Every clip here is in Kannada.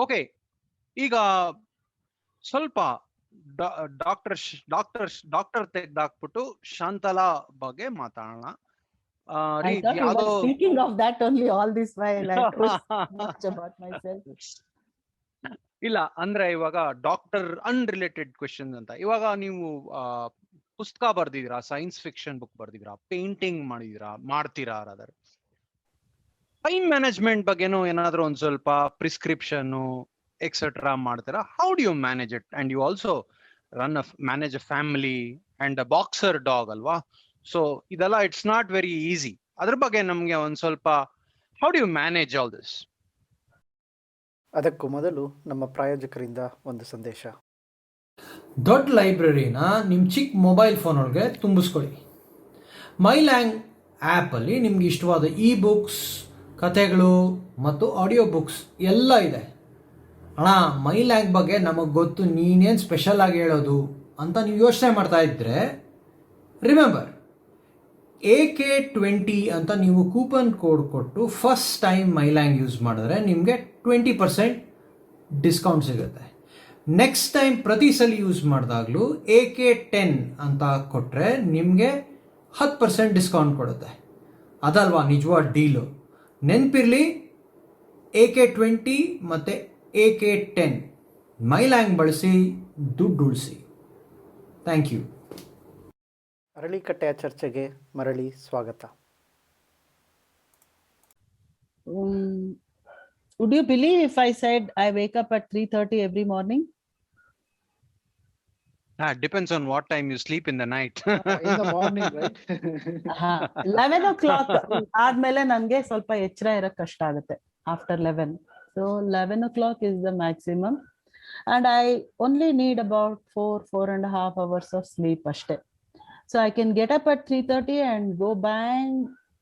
ಓಕೆ, ಈಗ ಸ್ವಲ್ಪ ಡಾಕ್ಟರ್ ತೆಗ್ದಾಕ್ಬಿಟ್ಟು ಶಾಂತಲಾ ಬಗ್ಗೆ ಮಾತಾಡೋಣ. I thought you were speaking of that only all this while. I was much about myself. ಇಲ್ಲ ಅಂದ್ರೆ ಇವಾಗ ಡಾಕ್ಟರ್ ಅನ್ರಿಲೇಟೆಡ್ ಕ್ವೆಶನ್ ಅಂತ. ಇವಾಗ ನೀವು ಪುಸ್ತಕ ಬರ್ದಿದ್ದೀರಾ, ಸೈನ್ಸ್ ಫಿಕ್ಷನ್ ಬುಕ್ ಬರ್ದಿದ್ದೀರಾ, ಪೇಂಟಿಂಗ್ ಮಾಡ್ತೀರಾ, ರಾದರ್ ಟೈಮ್ ಮ್ಯಾನೇಜ್ಮೆಂಟ್ ಬಗ್ಗೆನೂ ಏನಾದ್ರು ಒಂದ್ ಸ್ವಲ್ಪ ಪ್ರಿಸ್ಕ್ರಿಪ್ಷನ್ ಎಕ್ಸೆಟ್ರಾ ಮಾಡ್ತೀರಾ? How do you manage it? And you also manage a family and a boxer dog ಅಲ್ವಾ? ಸೊ ಇದೆಲ್ಲ ಇಟ್ಸ್ ನಾಟ್ ವೆರಿ ಈಸಿ. ಅದ್ರ ಬಗ್ಗೆ ನಮ್ಗೆ ಒಂದ್ ಸ್ವಲ್ಪ how do you manage all this? ಅದಕ್ಕೂ ಮೊದಲು ನಮ್ಮ ಪ್ರಾಯೋಜಕರಿಂದ ಒಂದು ಸಂದೇಶ. ದೊಡ್ಡ ಲೈಬ್ರರಿನ ನಿಮ್ಮ ಚಿಕ್ಕ ಮೊಬೈಲ್ ಫೋನ್ ಒಳಗೆ ತುಂಬಿಸ್ಕೊಳ್ಳಿ. ಮೈಲ್ಯಾಂಗ್ ಆ್ಯಪಲ್ಲಿ ನಿಮ್ಗೆ ಇಷ್ಟವಾದ ಇ ಬುಕ್ಸ್, ಕಥೆಗಳು ಮತ್ತು ಆಡಿಯೋ ಬುಕ್ಸ್ ಎಲ್ಲ ಇದೆ. ಅಣ್ಣ, ಮೈಲ್ಯಾಂಗ್ ಬಗ್ಗೆ ನಮಗೆ ಗೊತ್ತು, ನೀನೇನು ಸ್ಪೆಷಲ್ ಆಗಿ ಹೇಳೋದು ಅಂತ ನೀವು ಯೋಚನೆ ಮಾಡ್ತಾ ಇದ್ದರೆ, ರಿಮೆಂಬರ್ AK20 ಅಂತ ನೀವು ಕೂಪನ್ ಕೋಡ್ ಕೊಟ್ಟು ಫಸ್ಟ್ ಟೈಮ್ ಮೈಲ್ಯಾಂಗ್ ಯೂಸ್ ಮಾಡಿದ್ರೆ ನಿಮಗೆ 20% ಡಿಸ್ಕೌಂಟ್ ಸಿಗುತ್ತೆ. ನೆಕ್ಸ್ಟ್ ಟೈಮ್ ಪ್ರತಿ ಸಲ ಯೂಸ್ ಮಾಡಿದಾಗಲೂ AK10 ಅಂತ ಕೊಟ್ಟರೆ ನಿಮಗೆ 10% ಡಿಸ್ಕೌಂಟ್ ಕೊಡುತ್ತೆ. ಅದಲ್ವಾ ನಿಜವಾದ ಡೀಲು? ನೆನಪಿರಲಿ, AK20 ಮತ್ತು AK10 ಮೈಲ್ಯಾಂಗ್ ಬಳಸಿ ದುಡ್ಡು ಉಳಿಸಿ. Thank you. ಅರಳಿಕಟ್ಟೆಯ ಚರ್ಚೆಗೆ ಮರಳಿ ಸ್ವಾಗತ. Would you believe if I said I wake up at 3:30 every morning? Depends on what time you sleep in the night. In the morning, right? 11 o'clock ಆದ್ಮೇಲೆ ನನಗೆ ಸ್ವಲ್ಪ ಎಚ್ಚರ ಇರಕ್ಕೆ ಕಷ್ಟ ಆಗುತ್ತೆ. After 11, so 11 o'clock is the maximum, and I only need about 4.5 hours of sleep ಅಷ್ಟೇ. So I can get up at 3:30 and go bang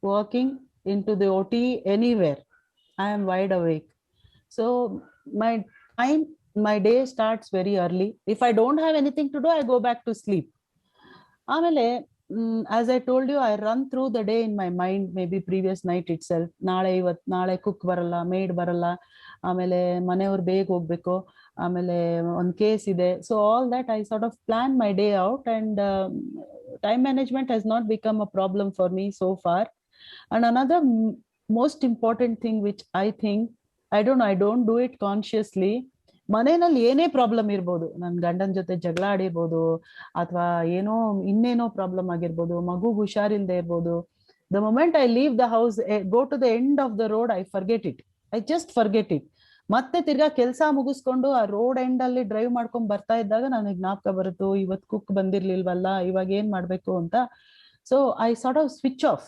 walking into the OT anywhere. I am wide awake. So my day starts very early. If I don't have anything to do, I go back to sleep. Amele, as I told you, I run through the day in my mind, maybe previous night itself. ನಾಳೆ ಕುಕ್ ಬರಲ್ಲ, ಮೇಡ್ ಬರಲ್ಲ, ಆಮೇಲೆ ಮನೆಯವ್ರು ಬೇಗ ಹೋಗ್ಬೇಕು, ಆಮೇಲೆ ಒಂದು ಕೇಸ್ ಇದೆ. So all that I sort of plan my day out, and time management has not become a problem for me so far. And another most important thing which I think, I don't do it consciously. ಮನೆಯಲ್ಲಿ ಏನೇ ಪ್ರಾಬ್ಲಮ್ ಇರ್ಬೋದು, ನನ್ನ ಗಂಡನ ಜೊತೆ ಜಗಳ ಆಡಿರ್ಬೋದು, ಅಥವಾ ಇನ್ನೇನೋ ಪ್ರಾಬ್ಲಮ್ ಆಗಿರ್ಬೋದು, ಮಗುಗೆ ಹುಷಾರಿಲ್ದೆ ಇರ್ಬೋದು, the moment I leave the house, go to the end of the road, I just forget it. ಮತ್ತೆ ತಿರ್ಗಾ ಕೆಲಸ ಮುಗಿಸ್ಕೊಂಡು ಆ ರೋಡ್ ಎಂಡ್ ಅಲ್ಲಿ ಡ್ರೈವ್ ಮಾಡ್ಕೊಂಡ್ ಬರ್ತಾ ಇದ್ದಾಗ ನನಗೆ ಜ್ಞಾಪಕ ಬರುತ್ತೋ, ಇವತ್ತು ಕುಕ್ ಬಂದಿರ್ಲಿಲ್ವಲ್ಲ, ಇವಾಗ ಏನ್ ಮಾಡ್ಬೇಕು ಅಂತ. So I sort of switch off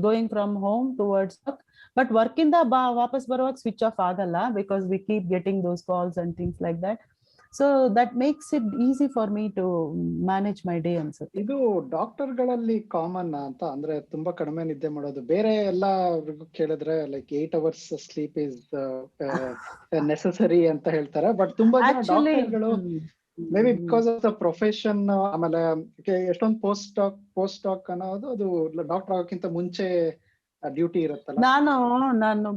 going from home towards work. But work ಇಂದ ವಾಪಸ್ ಬರುವಾಗ ಸ್ವಿಚ್ ಆಫ್ ಆಗಲ್ಲ, because we keep getting those calls and things like that. So that makes it easy for me to manage my day ಅನ್ಸುತ್ತೆ. ಇದು ಡಾಕ್ಟರ್ಗಳಲ್ಲಿ ಕಾಮನ್ ಅಂತ, ಅಂದ್ರೆ ತುಂಬಾ ಕಡಿಮೆ ನಿದ್ದೆ ಮಾಡೋದು. ಬೇರೆ ಎಲ್ಲ ಕೇಳಿದ್ರೆ like 8 hours sleep is necessary ಅಂತ ಹೇಳ್ತಾರೆ. ಬಟ್ ತುಂಬಾ ಜನ ಡಾಕ್ಟರ್ಗಳು may be because of the profession, ಆಮೇಲೆ ಎಷ್ಟೊಂದು ಪೋಸ್ಟ್ ಡಾಕ್ ಅನ್ನೋದು ಅದು ಡಾಕ್ಟರ್ ಆಗೋಕ್ಕಿಂತ ಮುಂಚೆ ಡ್ಯೂಟಿ ಇರುತ್ತಲ್ಲ. ನಾನು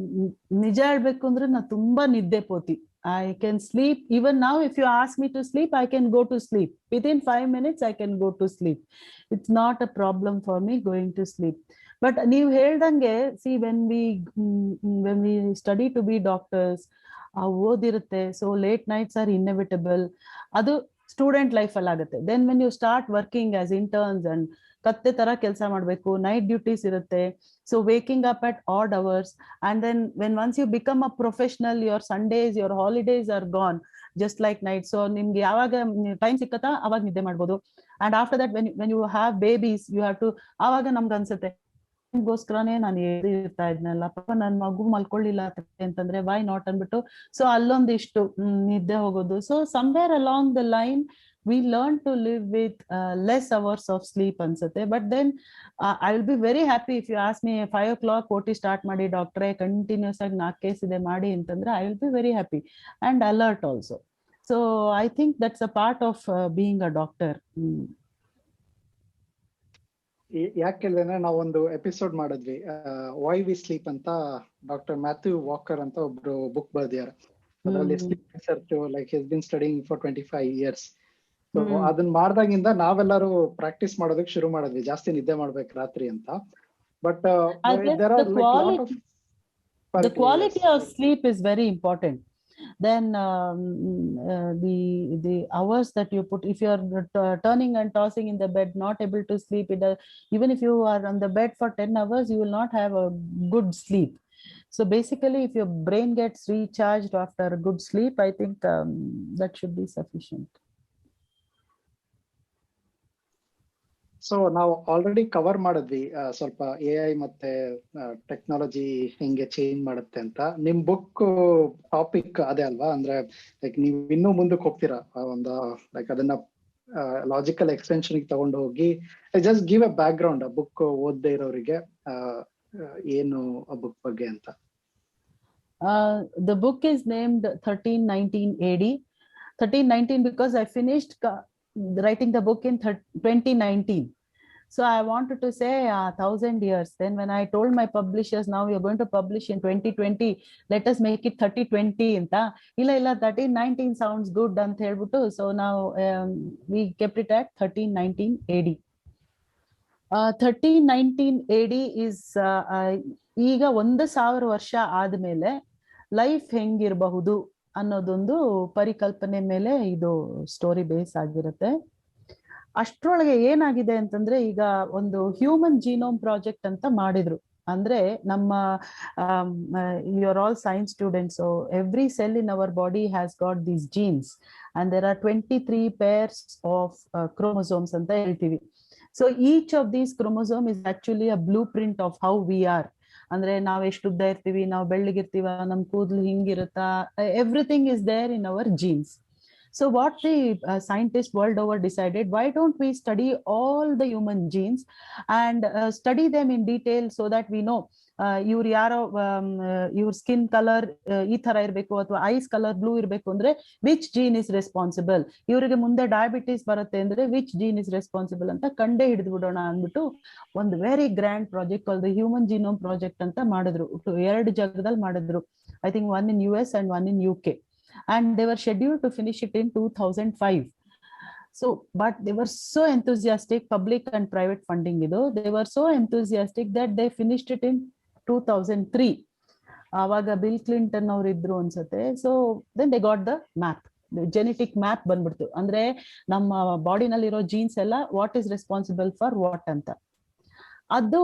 ನಿಜ ಹೇಳ್ಬೇಕು ಅಂದ್ರೆ ನಾನು ತುಂಬಾ ನಿದ್ದೆ ಪೋತಿ. I can sleep even now. If you ask me to sleep, I can go to sleep within 5 minutes. I can go to sleep. It's not a problem for me going to sleep. But ನೀವು ಹೇಳ್ದಂಗೆ, see, when we study to be doctors, ಓದಿರುತ್ತೆ, so late nights are inevitable. ಅದು ಸ್ಟೂಡೆಂಟ್ ಲೈಫ್ ಅಲ್ಲಿ ಆಗುತ್ತೆ. Then when you start working as interns and ಕತ್ತೆ ತರ ಕೆಲಸ ಮಾಡ್ಬೇಕು, ನೈಟ್ ಡ್ಯೂಟೀಸ್ ಇರುತ್ತೆ, so waking up at odd hours, and then once you become a professional, your Sundays, your holidays are gone just like night. So ನಿಮ್ಗೆ ಯಾವಾಗ ಟೈಮ್ ಸಿಕ್ಕತ್ತಾ ಅವಾಗ ನಿದ್ದೆ ಮಾಡ್ಬೋದು. and after that when you have babies, you have to, ಆವಾಗ ನಮ್ಗೆ ಅನ್ಸುತ್ತೆ ಗೋಸ್ಕರನೇ ನಾನು ಇರ್ತಾ ಇದ್ನಲ್ಲ, ಪಾಪ ನನ್ ಮಗು ಮಲ್ಕೊಳ್ಳಿಲ್ಲ ಅಂತಂದ್ರೆ ವೈ ನಾಟ್ ಅನ್ಬಿಟ್ಟು, ಸೊ ಅಲ್ಲೊಂದಿಷ್ಟು ನಿದ್ದೆ ಹೋಗೋದು. So somewhere along the line we learn to live with less hours of sleep ಅನ್ಸುತ್ತೆ. But then I will be very happy if you ask me 5 o'clock OT start ಮಾಡಿ ಡಾಕ್ಟ್ರೆ ಕಂಟಿನ್ಯೂಸ್ ಆಗಿ 4 ಕೇಸ್ ಇದೆ ಮಾಡಿ ಅಂತಂದ್ರೆ I will be very happy and alert also. So I think that's a part of being a doctor. ಯಾಕೆ ಹೇಳಿದ್ರೆ ನಾವೊಂದು ಎಪಿಸೋಡ್ ಮಾಡಿದ್ವಿ ವೈ ವಿ ಸ್ಲೀಪ್ ಅಂತ, ಡಾಕ್ಟರ್ ಮ್ಯಾಥ್ಯೂ ವಾಕರ್ ಅಂತ ಒಬ್ರು ಬುಕ್ ಬರ್ದಿದ್ದಾರೆ. ಅದರಲ್ಲಿ sleep research like his been studying for 25 years. So ಅದನ್ನ ಮಾಡ್ದಾಗಿಂದ ನಾವೆಲ್ಲರೂ ಪ್ರಾಕ್ಟೀಸ್ ಮಾಡೋದಕ್ಕೆ ಶುರು ಮಾಡಿದ್ವಿ, ಜಾಸ್ತಿ ನಿದ್ದೆ ಮಾಡ್ಬೇಕು ರಾತ್ರಿ ಅಂತ. But the quality of sleep is very important. Then the hours that you put, if you are turning and tossing in the bed, not able to sleep, even if you are on the bed for 10 hours, you will not have a good sleep. So basically, if your brain gets recharged after a good sleep, I think that should be sufficient. So ನಾವು ಆಲ್ರೆಡಿ ಕವರ್ ಮಾಡಿದ್ವಿ ಸ್ವಲ್ಪ AI ಮತ್ತೆ ಟೆಕ್ನಾಲಜಿ ಹೆಂಗೆ ಚೇಂಜ್ ಮಾಡುತ್ತೆ ಅಂತ. ನಿಮ್ ಬುಕ್ ಟಾಪಿಕ್ ಅದೇ ಅಲ್ವಾ? ಅಂದ್ರೆ ಲೈಕ್ ನೀವು ಇನ್ನೂ ಮುಂದಕ್ಕೆ ಹೋಗ್ತೀರಾ ಒಂದು ಲೈಕ್ ಅದನ್ನ ಲಾಜಿಕಲ್ ಎಕ್ಸ್ಟೆನ್ಷನ್ ತಗೊಂಡು ಹೋಗಿ. Just give a back ground ಆ ಬುಕ್ ಓದದೇ ಇರೋರಿಗೆ ಏನು ಆ ಬುಕ್ ಬಗ್ಗೆ ಅಂತ. The book is named 1319 AD. 1319 because I finished writing the book in 2019. So I wanted to say 1,000 years. Then when I told my publishers, now we are going to publish in 2020, let us make it 3020 anta. Illa 1319 sounds good anta helbuttu. So now we kept it at 1319 AD. 1319 AD is ಈಗ 1,000 ವರ್ಷ ಆದ್ಮೇಲೆ ಲೈಫ್ ಹೆಂಗಿರಬಹುದು ಅನ್ನೋದೊಂದು ಪರಿಕಲ್ಪನೆ ಮೇಲೆ ಇದು ಸ್ಟೋರಿ ಬೇಸ್ ಆಗಿರುತ್ತೆ. ಅಷ್ಟ್ರೊಳಗೆ ಏನಾಗಿದೆ ಅಂತಂದ್ರೆ, ಈಗ ಒಂದು ಹ್ಯೂಮನ್ ಜೀನೋಮ್ ಪ್ರಾಜೆಕ್ಟ್ ಅಂತ ಮಾಡಿದ್ರು. ಅಂದ್ರೆ ನಮ್ಮ you are all science students, so every cell in our body has got these genes and there are 23 pairs of chromosomes ಅಂತ ಹೇಳ್ತೀವಿ. So each of these chromosome is actually a blueprint of how we are. ಅಂದ್ರೆ ನಾವ್ ಎಷ್ಟು ಉದ್ದ ಇರ್ತೀವಿ, ನಾವು ಬೆಳ್ಳಗಿರ್ತೀವ, ನಮ್ ಕೂದಲು ಹಿಂಗಿರುತ್ತಾ, everything is there in our genes. So what the scientists world over decided, why don't we study all the human genes and study them in detail so that we know ಇವ್ರು ಯಾರೋ ಇವ್ರ ಸ್ಕಿನ್ ಕಲರ್ ಈ ತರ ಇರ್ಬೇಕು ಅಥವಾ ಐಸ್ ಕಲರ್ ಬ್ಲೂ ಇರ್ಬೇಕು ಅಂದ್ರೆ ವಿಚ್ ಜೀನ್ ಇಸ್ ರೆಸ್ಪಾನ್ಸಿಬಲ್, ಇವರಿಗೆ ಮುಂದೆ ಡಯಾಬಿಟಿಸ್ ಬರುತ್ತೆ ಅಂದ್ರೆ ವಿಚ್ ಜೀನ್ ಇಸ್ ರೆಸ್ಪಾನ್ಸಿಬಲ್ ಅಂತ ಕಂಡೇ ಹಿಡಿದು ಬಿಡೋಣ ಅಂದ್ಬಿಟ್ಟು ಒಂದು very grand project called the human genome project ಅಂತ ಮಾಡಿದ್ರು. 2 ಜಾಗದಲ್ಲಿ ಮಾಡಿದ್ರು. I think one in US and one in UK. And they were scheduled to finish it in 2005. So, but they were so enthusiastic, public and private funding, they were so enthusiastic that they finished it in 2003. Avaga Bill Clinton ಅವರು ಇದ್ರು ಅನ್ಸುತ್ತೆ. So then they got the map, the genetic map ಬಂದ್ಬಿಡ್ತು. ಅಂದ್ರೆ ನಮ್ಮ ಬಾಡಿನಲ್ಲಿರೋ ಜೀನ್ಸ್ ಎಲ್ಲ what is responsible for what ಅಂತ. ಅದು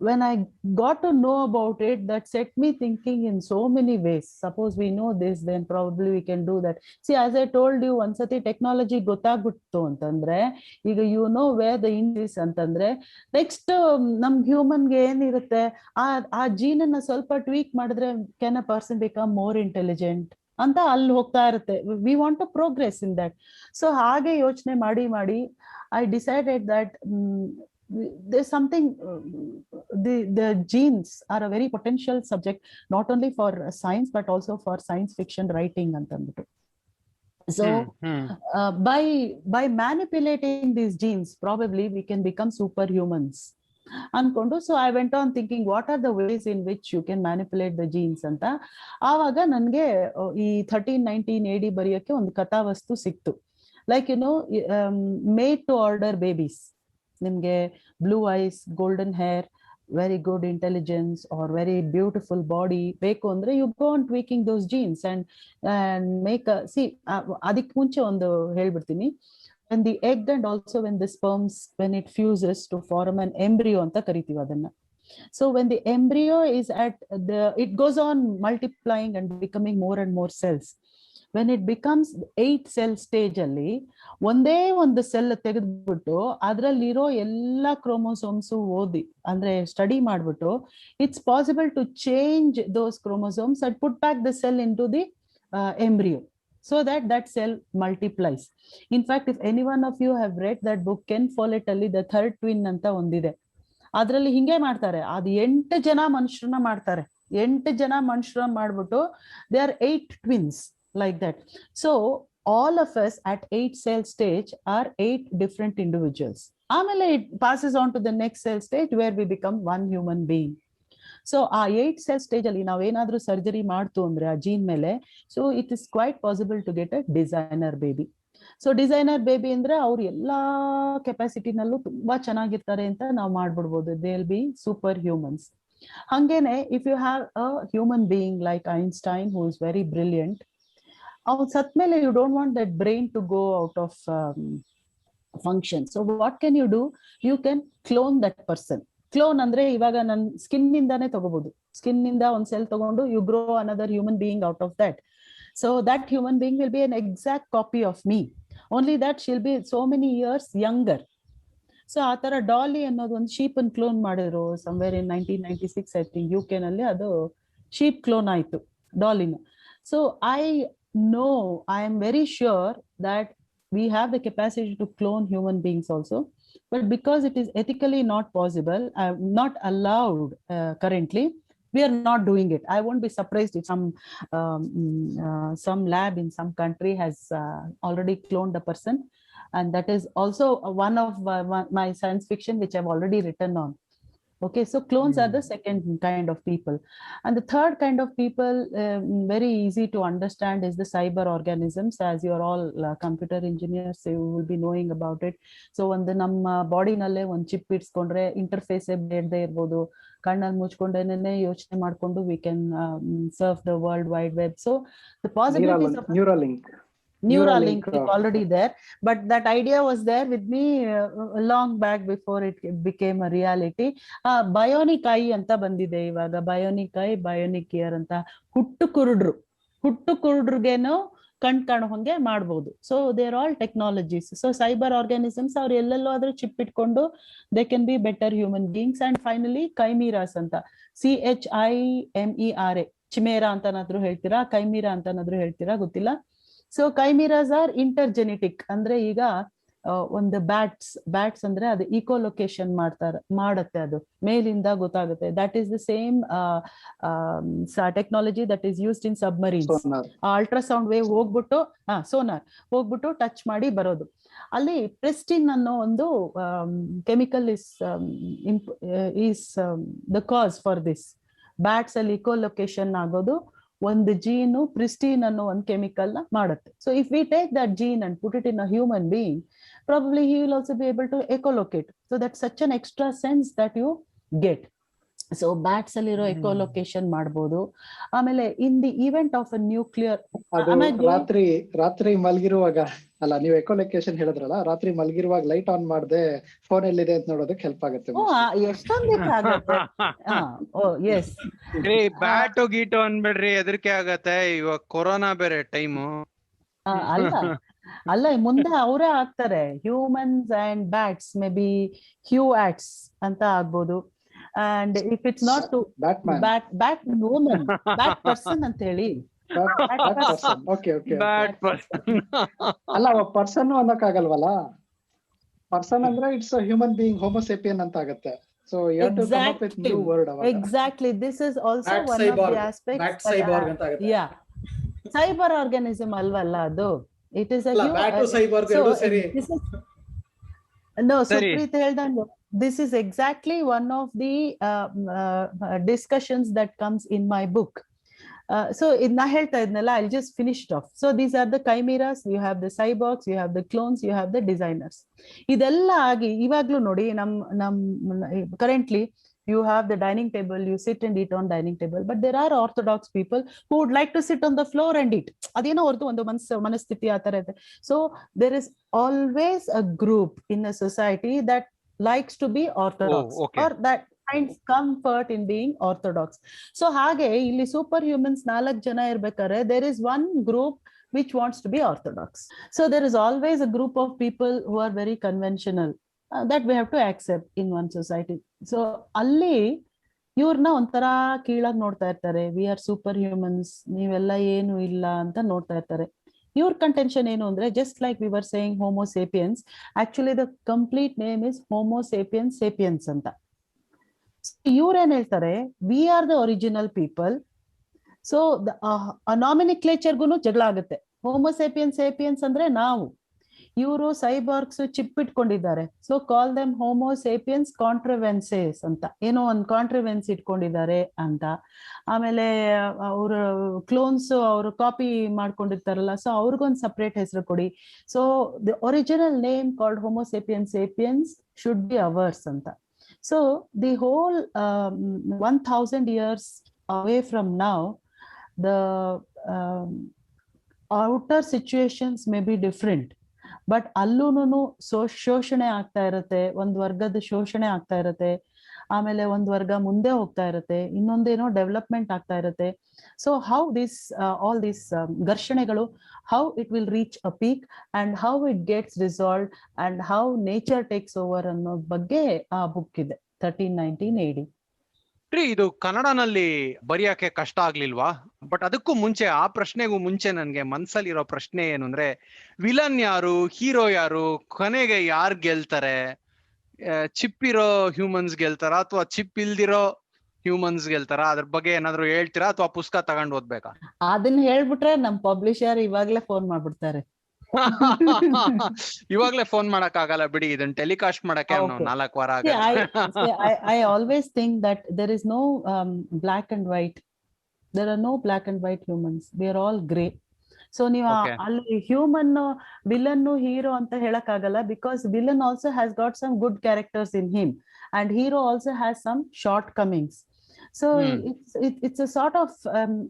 when I got to know about it, that set me thinking in so many ways. Suppose we know this, then probably we can do that. See, as I told you, once technology ಗೊತ್ತಾಗ್ಬಿಡ್ತು ಅಂತಂದ್ರೆ, ಈಗ you know where the end is ಅಂತಂದ್ರೆ, next ನಮ್ ಹ್ಯೂಮನ್ಗೆ ಏನಿರುತ್ತೆ, ಆ ಜೀನ್ ಅನ್ನ ಸ್ವಲ್ಪ ಟ್ವೀಕ್ ಮಾಡಿದ್ರೆ can a person become more intelligent ಅಂತ ಅಲ್ಲಿ ಹೋಗ್ತಾ ಇರುತ್ತೆ. We want to progress in that. So ಹಾಗೆ ಯೋಚನೆ ಮಾಡಿ I decided that there's something, the genes are a very potential subject, not only for science but also for science fiction writing antandittu. So by manipulating these genes, probably we can become superhumans ankondu. So I went on thinking, what are the ways in which you can manipulate the genes anta. Avaga nange ee 1319 AD bariyakke ಒಂದು ಕಥಾವಸ್ತು ಸಿಕ್ತು. Like made to order babies, ನಿಮ್ಗೆ blue eyes, golden hair, very good intelligence or very beautiful body ಬೇಕು ಅಂದ್ರೆ you go on tweaking those genes and make ಅದಕ್ಕೆ ಮುಂಚೆ ಒಂದು ಹೇಳ್ಬಿಡ್ತೀನಿ. when the egg and also when the sperms, when it fuses to form an embryo anta ಕರಿತೀವಿ ಅದನ್ನ. So when the embryo is it goes on multiplying and becoming more and more cells. When it becomes 8 cell stage ಅಲ್ಲಿ ಒಂದೇ ಒಂದು ಸೆಲ್ ತೆಗೆದ್ಬಿಟ್ಟು ಅದ್ರಲ್ಲಿರೋ ಎಲ್ಲಾ ಕ್ರೋಮೋಸೋಮ್ಸ್ ಓದಿ ಅಂದ್ರೆ ಸ್ಟಡಿ ಮಾಡ್ಬಿಟ್ಟು it's possible to change those chromosomes and put back the cell into the embryo so that cell multiplies. In fact, if any one of you have read that book Ken Follett ಅಲ್ಲಿ the third twin ಅಂತ ಒಂದಿದೆ, ಅದ್ರಲ್ಲಿ ಹಿಂಗೆ ಮಾಡ್ತಾರೆ. ಅದು 8 ಜನ ಮನುಷ್ಯರನ್ನ ಮಾಡ್ತಾರೆ. 8 ಜನ ಮನುಷ್ಯರನ್ನ ಮಾಡ್ಬಿಟ್ಟು they are 8 twins like that. So all of us at 8 cell stage are 8 different individuals. ಆಮೇಲೆ it passes on to the next cell stage where we become one human being. So ಆ 8 ಸೆಲ್ ಸ್ಟೇಜ್ ಅಲ್ಲಿ ನಾವೇನಾದ್ರೂ ಸರ್ಜರಿ ಮಾಡ್ತು ಅಂದ್ರೆ ಆ ಜೀನ್ ಮೇಲೆ, so it is quite possible to get a designer baby. So designer baby ಅಂದ್ರೆ ಅವ್ರು ಎಲ್ಲಾ ಕೆಪಾಸಿಟಿನಲ್ಲೂ ತುಂಬಾ ಚೆನ್ನಾಗಿರ್ತಾರೆ ಅಂತ ನಾವು ಮಾಡ್ಬಿಡ್ಬೋದು. They will be super humans. ಹಂಗೇನೆ if you have a human being like Einstein who is very brilliant, ಅವ್ನು ಸತ್ ಮೇಲೆ you don't want that brain to go out of function. So what can you do? You can clone that person. Clone ಅಂದ್ರೆ ಇವಾಗ ನನ್ ಸ್ಕಿನ್ ನಿಂದಾನೇ ತಗೋಬಹುದು. ಸ್ಕಿನ್ ನಿಂದ ಒಂದ್ ಸೆಲ್ ತಗೊಂಡು you grow another human being out of that. So that human being will be an exact copy of me, only that shall be so many years younger. So ಆ ತರ ಡಾಲಿ ಅನ್ನೋದು ಒಂದು ಶೀಪ್ ಅನ್ನು ಕ್ಲೋನ್ ಮಾಡಿದ್ರು somewhere in 1996 I think UK ನಲ್ಲಿ. ಅದು ಶೀಪ್ ಕ್ಲೋನ್ ಆಯ್ತು ಡಾಲಿನ. So I am very sure that we have the capacity to clone human beings also, but because it is ethically not possible, not allowed currently, we are not doing it. I won't be surprised if some lab in some country has already cloned a person, and that is also one of my science fiction which I've already written on. Okay, so clones are the second kind of people. And the third kind of people, very easy to understand, is the cyber organisms. As you are all computer engineers, so you will be knowing about it. So ಒಂದು ನಮ್ಮ ಬಾಡಿನಲ್ಲೇ ಒಂದು ಚಿಪ್ ಇಟ್ಸ್ಕೊಂಡ್ರೆ ಇಂಟರ್ಫೇಸ್ ಬೇಡದೆ ಇರ್ಬೋದು, ಕಣ್ಣಲ್ಲಿ ಮುಚ್ಕೊಂಡೇನೆ ಯೋಚನೆ ಮಾಡ್ಕೊಂಡು we can surf the world wide web. So the possibilities of Neuralink is already there, but that idea was there with me long back before it became a reality. Bionic eye anta bandide ivaga, bionic eye, bionic ear anta. ಹುಟ್ಟು ಕುರುಡ್ರಿಗೇನು ಕಣ್ ಕಾಣೋ ಹಂಗೆ ಮಾಡ್ಬೋದು. So they are all technologies. So cyber organisms ಅವ್ರು ಎಲ್ಲೆಲ್ಲೋ ಆದ್ರೂ ಚಿಪ್ ಇಟ್ಕೊಂಡು they can be better human beings. And finally chimeras ಅಂತ, CHIMERA, ಚಿಮೇರಾ ಅಂತನಾದ್ರೂ ಹೇಳ್ತೀರಾ, ಕೈಮೀರಾ ಅಂತನಾದ್ರೂ ಹೇಳ್ತೀರಾ, ಗೊತ್ತಿಲ್ಲ. So chimeras are intergenetic. ಅಂದ್ರೆ ಈಗ ಒಂದು ಬ್ಯಾಟ್ಸ್ ಅಂದ್ರೆ ಅದು ಈಕೋಲೊಕೇಶನ್ ಮಾಡತ್ತೆ, ಅದು ಮೇಲಿಂದ ಗೊತ್ತಾಗುತ್ತೆ. That is the same technology that is used in submarines. Ultrasound wave ಹೋಗ್ಬಿಟ್ಟು ಸೋನಾರ್ ಹೋಗ್ಬಿಟ್ಟು ಟಚ್ ಮಾಡಿ ಬರೋದು. ಅಲ್ಲಿ ಪ್ರೆಸ್ಟಿನ್ ಅನ್ನೋ ಒಂದು chemical is the cause for this. Bats ಅಲ್ಲಿ ಈಕೋಲೊಕೇಶನ್ ಆಗೋದು ಒಂದು ಜೀನು ಪ್ರಿಸ್ಟೀನ್ ಅನ್ನೋ ಒಂದು ಕೆಮಿಕಲ್ ನ ಮಾಡುತ್ತೆ. So if we take that gene and put it in a human being, probably he will also be able to echolocate. So that's such an extra sense that you get. So bats ಅಲ್ಲಿರೋ ecolocation ಮಾಡಬಹುದು. ಆಮೇಲೆ in the event of a nuclear, ರಾತ್ರಿ ಮಲಗಿರುವಾಗ ಅಲ್ಲ, ನೀವು ಎಕೋಲೊಕೇಶನ್ ಹೇಳಿದ್ರಲ್ಲ, ರಾತ್ರಿ ಮಲಗಿರುವಾಗ ಲೈಟ್ ಆನ್ ಮಾಡದೆ ಫೋನ್ ಎಲ್ಲಿದೆ ಅಂತ ನೋಡೋದಕ್ಕೆ ಹೆಲ್ಪ್ ಆಗುತ್ತೆ. ಎಷ್ಟೊಂದು ಎಸ್, ಬ್ಯಾಟು ಗೀಟು ಅನ್ಬೇಡ್ರಿ, ಹೆದರಿಕೆ ಆಗತ್ತೆ. ಇವಾಗ ಕೊರೋನಾ ಬೇರೆ ಟೈಮು. ಅಲ್ಲ ಮುಂದೆ ಅವರೇ ಆಗ್ತಾರೆ. Humans and bats may be huats ಅಂತ ಆಗ್ಬೋದು. And if it's not to bat woman, bat person ಅಂತ ಹೇಳಿ, ಅಲ್ಲ ಪರ್ಸನ್ ಅನ್ನಕ್ಕಾಗಲ್ವಲ್ಲ. ಪರ್ಸನ್ ಅಂದ್ರೆ ಇಟ್ಸ್ ಹ್ಯೂಮನ್ ಬೀಯಿಂಗ್, ಹೋಮೋಸೇಪಿಯನ್ ಅಂತ ಆಗುತ್ತೆ. So you have to come up with new word. Exactly, this is also one of the aspects. Yeah, cyber organism alvalla adu. It is a no, Supreet heldange, this is exactly one of the discussions that comes in my book. So na ಹೇಳ್ತಾ ಇದ್ನಲ್ಲ, I'll just finish it off. So these are the chimeras, you have the cyborgs, you have the clones, you have the designers. ಇದೆಲ್ಲ ಆಗಿ ಇವಾಗ್ಲೂ ನೋಡಿ ನಮ್ currently you have the dining table, you sit and eat on dining table, but there are orthodox people who would like to sit on the floor and eat. ಅದೇನೋ ಅವ್ರದ್ದು ಒಂದು ಮನಸ್ಥಿತಿ ಆ ತರ ಇದೆ. So there is always a group in a society that likes to be orthodox, or that finds comfort in being orthodox. So ಹಾಗೆ ಇಲ್ಲಿ ಸೂಪರ್ ಹ್ಯೂಮನ್ಸ್ 4 ಜನ ಇರ್ಬೇಕಾದ್ರೆ there is one group which wants to be orthodox. So there is always a group of people who are very conventional. That we have to accept in one society. So ಅಲ್ಲಿ ಇವ್ರನ್ನ ಒಂಥರ ಕೀಳಾಗಿ ನೋಡ್ತಾ ಇರ್ತಾರೆ. ವಿ ಆರ್ ಸೂಪರ್ ಹ್ಯೂಮನ್ಸ್, ನೀವೆಲ್ಲ ಏನು ಇಲ್ಲ ಅಂತ ನೋಡ್ತಾ ಇರ್ತಾರೆ. ಇವ್ರ ಕಂಟೆನ್ಷನ್ ಏನು ಅಂದ್ರೆ, just like we were saying homo sapiens, actually the complete name is homo sapiens sapiens ಅಂತ. ಇವ್ರೇನ್ ಹೇಳ್ತಾರೆ, we are the original people. So ನಾಮಿನಿಕ್ಲೇಚರ್ಗು ಜಗಳ ಆಗುತ್ತೆ. ಹೋಮೋ ಸೇಪಿಯನ್ಸ್ ಸೇಪಿಯನ್ಸ್ ಅಂದ್ರೆ ನಾವು, ಇವರು ಸೈಬಾರ್ಗ್ಸ್ ಚಿಪ್ ಇಟ್ಕೊಂಡಿದ್ದಾರೆ, so call them homo sapiens contravenses ಅಂತ, ಏನೋ ಒಂದು ಕಾಂಟ್ರವೆನ್ಸ್ ಇಟ್ಕೊಂಡಿದ್ದಾರೆ ಅಂತ. ಆಮೇಲೆ ಅವ್ರ ಕ್ಲೋನ್ಸ್ ಅವರು ಕಾಪಿ ಮಾಡ್ಕೊಂಡಿರ್ತಾರಲ್ಲ, ಸೊ ಅವ್ರಿಗೊಂದು ಸಪ್ರೇಟ್ ಹೆಸರು ಕೊಡಿ. So the original name called homo sapiens sapiens should be ours ಅಂತ. So the whole 1000 years away from now, the outer situations may be different, but ಅಲ್ಲೂನು ಶೋಷಣೆ ಆಗ್ತಾ ಇರತ್ತೆ, ಒಂದ್ ವರ್ಗದ ಶೋಷಣೆ ಆಗ್ತಾ ಇರತ್ತೆ, ಆಮೇಲೆ ಒಂದ್ ವರ್ಗ ಮುಂದೆ ಹೋಗ್ತಾ ಇರತ್ತೆ, ಇನ್ನೊಂದೇನೋ ಡೆವಲಪ್ಮೆಂಟ್ ಆಗ್ತಾ ಇರತ್ತೆ. So how this all this ಘರ್ಷಣೆಗಳು, how it will reach a peak and how it gets resolve and how nature takes over ಅನ್ನೋ ಬಗ್ಗೆ ಆ ಬುಕ್ ಇದೆ, 1319 AD. ಇದು ಕನ್ನಡನಲ್ಲಿ ಬರೆಯಕ್ಕೆ ಕಷ್ಟ ಆಗ್ಲಿಲ್ವಾ? ಬಟ್ ಅದಕ್ಕೂ ಮುಂಚೆ, ಆ ಪ್ರಶ್ನೆಗೂ ಮುಂಚೆ ನನ್ಗೆ ಮನ್ಸಲ್ಲಿರೋ ಪ್ರಶ್ನೆ ಏನು ಅಂದ್ರೆ, ವಿಲನ್ ಯಾರು, ಹೀರೋ ಯಾರು, ಕೊನೆಗೆ ಯಾರು ಗೆಲ್ತಾರೆ? ಚಿಪ್ ಇರೋ ಹ್ಯೂಮನ್ಸ್ ಗೆಲ್ತಾರ ಅಥವಾ ಚಿಪ್ ಇಲ್ದಿರೋ ಹ್ಯೂಮನ್ಸ್ ಗೆಲ್ತಾರ? ಅದ್ರ ಬಗ್ಗೆ ಏನಾದ್ರು ಹೇಳ್ತೀರಾ ಅಥವಾ ಪುಸ್ತಕ ತಗೊಂಡ್ ಓದ್ಬೇಕಾ? ಅದನ್ನ ಹೇಳ್ಬಿಟ್ರೆ ನಮ್ ಪಬ್ಲಿಷರ್ ಇವಾಗ್ಲೇ ಫೋನ್ ಮಾಡ್ಬಿಡ್ತಾರೆ. ಇವಾಗ್ಲೇ ಫೋನ್ ಮಾಡಕ್ ಆಗಲ್ಲ ಬಿಡಿ, ಇದನ್ನ ಟೆಲಿಕಾಸ್ಟ್ ಮಾಡಕ್ಕೆ 4 ವಾರ ಆಗಲ್ಲ. I always think that there is no black and white. There are no black and white humans. We are all gray. So ನೀವು ಅಲ್ಲಿ ಹ್ಯೂಮನ್ ವಿಲನ್ ಹೀರೋ ಅಂತ ಹೇಳಕ್ ಆಗಲ್ಲ, because villain also has got some good characters in him and hero also has some shortcomings. So it's a sort of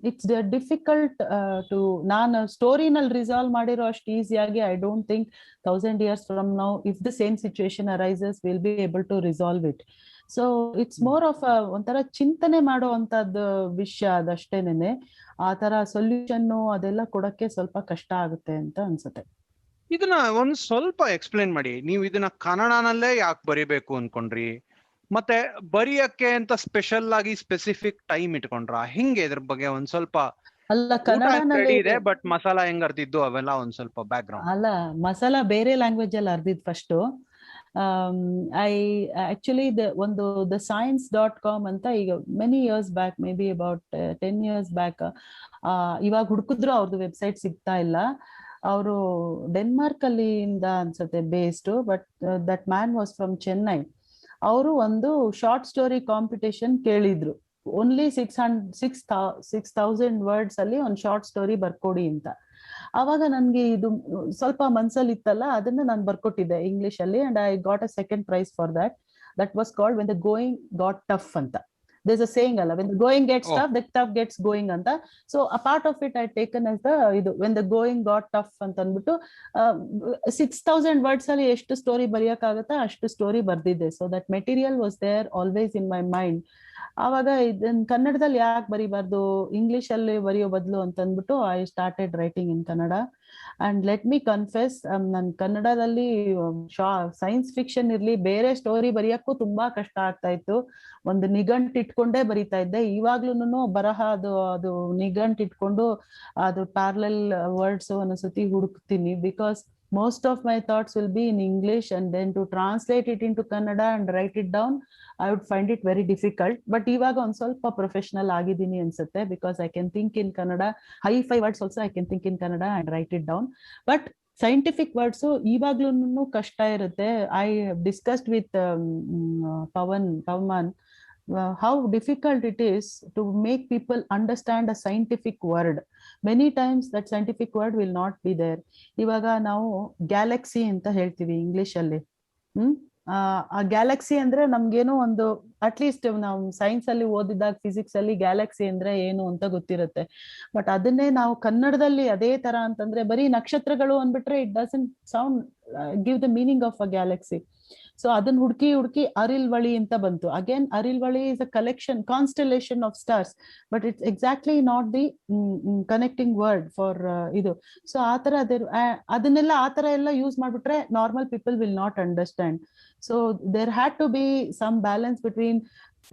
it's difficult to, ನಾನು ಸ್ಟೋರಿನಲ್ಲಿ ರಿಸಾಲ್ವ್ ಮಾಡಿರೋ ಅಷ್ಟು ಈಸಿಯಾಗಿ I don't think 1000 years from now, if the same situation arises, we'll be able to resolve it. So it's more of ಒಂಥರ ಚಿಂತನೆ ಮಾಡುವಂತದ್ದು ವಿಷಯ ಅದಷ್ಟೇನೆ. ಆ ತರ ಸೊಲ್ಯೂಷನ್ ಅದೆಲ್ಲ ಕೊಡಕ್ಕೆ ಸ್ವಲ್ಪ ಕಷ್ಟ ಆಗುತ್ತೆ ಅಂತ ಅನ್ಸುತ್ತೆ. ಇದನ್ನ ಒಂದ್ ಸ್ವಲ್ಪ ಎಕ್ಸ್ಪ್ಲೇನ್ ಮಾಡಿ. ನೀವು ಇದನ್ನ ಕನ್ನಡನಲ್ಲೇ ಯಾಕೆ ಬರಿಬೇಕು ಅನ್ಕೊಂಡ್ರಿ? ಮತ್ತೆ ಬರಿಯಕ್ಕೆ ಅಂತ ಸ್ಪೆಷಲ್ ಆಗಿ ಸ್ಪೆಸಿಫಿಕ್ ಟೈಮ್ ಇಟ್ಕೊಂಡ್ರ? ಹಿಂಗೆ ಇದ್ರ ಬಗ್ಗೆ ಒಂದ್ ಸ್ವಲ್ಪ? ಅಲ್ಲ, ಕನ್ನಡನಲ್ಲಿ ಇದೆ, ಬಟ್ ಮಸಾಲಾ ಹೆಂಗ್ ಅರ್ದಿದ್ದು ಅವೆಲ್ಲ ಒಂದ್ ಸ್ವಲ್ಪ ಬ್ಯಾಕ್ ಗ್ರೌಂಡ್. ಅಲ್ಲ, ಮಸಾಲಾ ಬೇರೆ ಲ್ಯಾಂಗ್ವೇಜ್ ಅಲ್ಲಿ ಅರ್ದಿದ್ first. I actually the science.com ಅಂತ ಈಗ many years back, may be about 10 years back, ಇವಾಗ ಹುಡುಕಿದ್ರು ಅವ್ರದ್ದು ವೆಬ್ಸೈಟ್ ಸಿಗ್ತಾ ಇಲ್ಲ. ಅವರು ಡೆನ್ಮಾರ್ಕ್ ಅಲ್ಲಿಂದ ಅನ್ಸುತ್ತೆ based, but that man was from Chennai. ಅವರು ಒಂದು ಶಾರ್ಟ್ ಸ್ಟೋರಿ ಕಾಂಪಿಟೇಷನ್ ಕೇಳಿದ್ರು, ಓನ್ಲಿ 6,000 ವರ್ಡ್ಸ್ ಅಲ್ಲಿ ಒಂದು ಶಾರ್ಟ್ ಸ್ಟೋರಿ ಬರ್ಕೊಡಿ ಅಂತ. ಅವಾಗ ನನ್ಗೆ ಇದು ಸ್ವಲ್ಪ ಮನ್ಸಲ್ಲಿ ಇತ್ತಲ್ಲ, ಅದನ್ನ ನಾನು ಬರ್ಕೊಟ್ಟಿದ್ದೆ ಇಂಗ್ಲಿಷ್ ಅಲ್ಲಿ, and I got a second prize for that was called when the going got tough ಅಂತ. there's a saying ಅಲ್ಲ, when the going gets tough, the tough gets going ಅಂತ. So a part of it I taken as the ಇದು when the going got tough ಅಂತ ಅಂದ್ಬಿಟ್ಟು 6,000 words ಅಲ್ಲಿ ಎಷ್ಟು ಸ್ಟೋರಿ ಬರೆಯಕ್ಕಾಗತ್ತಾ ಅಷ್ಟು ಸ್ಟೋರಿ ಬರ್ದಿದ್ದೆ. So that material was there always in my mind. ಆವಾಗ ಇದನ್ ಕನ್ನಡದಲ್ಲಿ ಯಾಕೆ ಬರಿಬಾರ್ದು, ಇಂಗ್ಲಿಷ್ ಅಲ್ಲಿ ಬರೆಯೋ ಬದಲು ಅಂತ ಅಂದ್ಬಿಟ್ಟು I started writing in Kannada. And let me confess, ನನ್ ಕನ್ನಡದಲ್ಲಿ ಸೈನ್ಸ್ ಫಿಕ್ಷನ್ ಇರ್ಲಿ, ಬೇರೆ ಸ್ಟೋರಿ ಬರೆಯಕ್ಕೂ ತುಂಬಾ ಕಷ್ಟ ಆಗ್ತಾ ಇತ್ತು. ಒಂದು ನಿಘಂಟ್ ಇಟ್ಕೊಂಡೇ ಬರಿತಾ ಇದ್ದೆ. ಇವಾಗ್ಲೂನು ಬರಹ ಅದು ನಿಘಂಟ್ ಇಟ್ಕೊಂಡು ಅದು ಪ್ಯಾರಲಲ್ ವರ್ಡ್ಸ್ ಒಂದೊಂದ್ಸತಿ ಹುಡುಕ್ತೀನಿ, because most of my thoughts will be in English, and then to translate it into Kannada and write it down, I would find it very difficult. But ivaga on ಸ್ವಲ್ಪ professional ಆಗಿದ್ದೀನಿ ಅನ್ಸುತ್ತೆ, because I can think in Kannada, high-fi words also I can think in Kannada and write it down. But scientific words ಇವಾಗ್ಲೂನು ಕಷ್ಟ ಇರುತ್ತೆ. I discussed with Pavan how difficult it is to make people understand a scientific word. Many times that scientific word will not be there. ಇವಾಗ ನಾವು ಗ್ಯಾಲಕ್ಸಿ ಅಂತ ಹೇಳ್ತೀವಿ ಇಂಗ್ಲಿಷ್ ಅಲ್ಲಿ. ಆ ಗ್ಯಾಲಕ್ಸಿ ಅಂದ್ರೆ ನಮ್ಗೇನೋ ಒಂದು, ಅಟ್ಲೀಸ್ಟ್ ನಾವು ಸೈನ್ಸ್ ಅಲ್ಲಿ ಓದಿದಾಗ ಫಿಸಿಕ್ಸ್ ಅಲ್ಲಿ ಗ್ಯಾಲಕ್ಸಿ ಅಂದ್ರೆ ಏನು ಅಂತ ಗೊತ್ತಿರುತ್ತೆ. ಬಟ್ ಅದನ್ನೇ ನಾವು ಕನ್ನಡದಲ್ಲಿ ಅದೇ ತರ ಅಂತಂದ್ರೆ ಬರೀ ನಕ್ಷತ್ರಗಳು ಅಂದ್ಬಿಟ್ರೆ it doesn't sound give the meaning of a galaxy. So ಅದನ್ನ ಹುಡುಕಿ ಅರಿಲ್ವಳಿ ಅಂತ ಬಂತು. ಅಗೇನ್ ಅರಿಲ್ವಳಿ is a collection, constellation of stars, but it's exactly not the connecting word for ಇದು. ಸೊ ಆತರ ಅದನ್ನೆಲ್ಲ ಆತರ ಎಲ್ಲ ಯೂಸ್ ಮಾಡ್ಬಿಟ್ರೆ normal people will not understand. So there had to be some balance between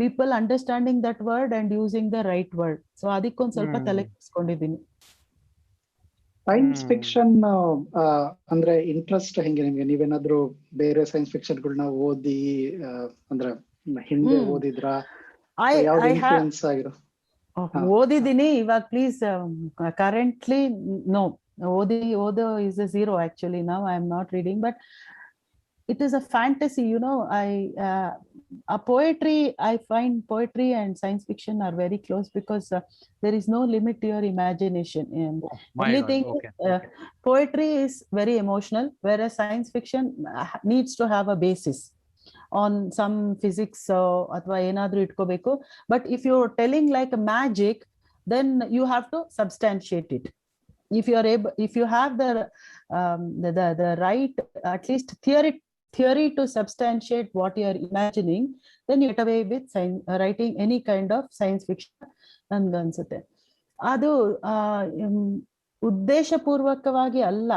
people understanding that word and using the right word. So ಅದಕ್ಕೊಂದ್ ಸ್ವಲ್ಪ ತಲೆ ಕೆಡಿಸ್ಕೊಂಡಿದ್ದೀನಿ. ಸೈನ್ಸ್ ಫಿಕ್ಷನ್ ಅಂದ್ರೆ ಇಂಟ್ರೆಸ್ಟ್ ಹೆಂಗೆ ನಿಮ್ಗೆ? ನೀವೇನಾದ್ರೂ ಬೇರೆ ಸೈನ್ಸ್ ಫಿಕ್ಷನ್ ಗಳನ್ನ ಓದಿ ಅಂದ್ರೆ ಹಿಂದೆ ಓದಿದ್ರಾ? ಓದಿದ್ದೀನಿ. ಇವಾಗ please currently no, Odo is a zero actually. Now I am not reading, but it is a fantasy, you know. A poetry, I find poetry and science fiction are very close because there is no limit to your imagination. And Oh my only God. thing Okay. is, poetry is very emotional, whereas science fiction needs to have a basis on some physics ಅಥವಾ ಏನಾದ್ರೂ ಇಟ್ಕೋಬೇಕು. But if you're telling like a magic, then you have to substantiate it. If you are able, if you have the right, at least theory to substantiate what you are imagining, then you get away with writing any kind of science fiction ನನ್ಗೆ ಅನ್ಸುತ್ತೆ. ಅದು ಉದ್ದೇಶಪೂರ್ವಕವಾಗಿ ಅಲ್ಲ.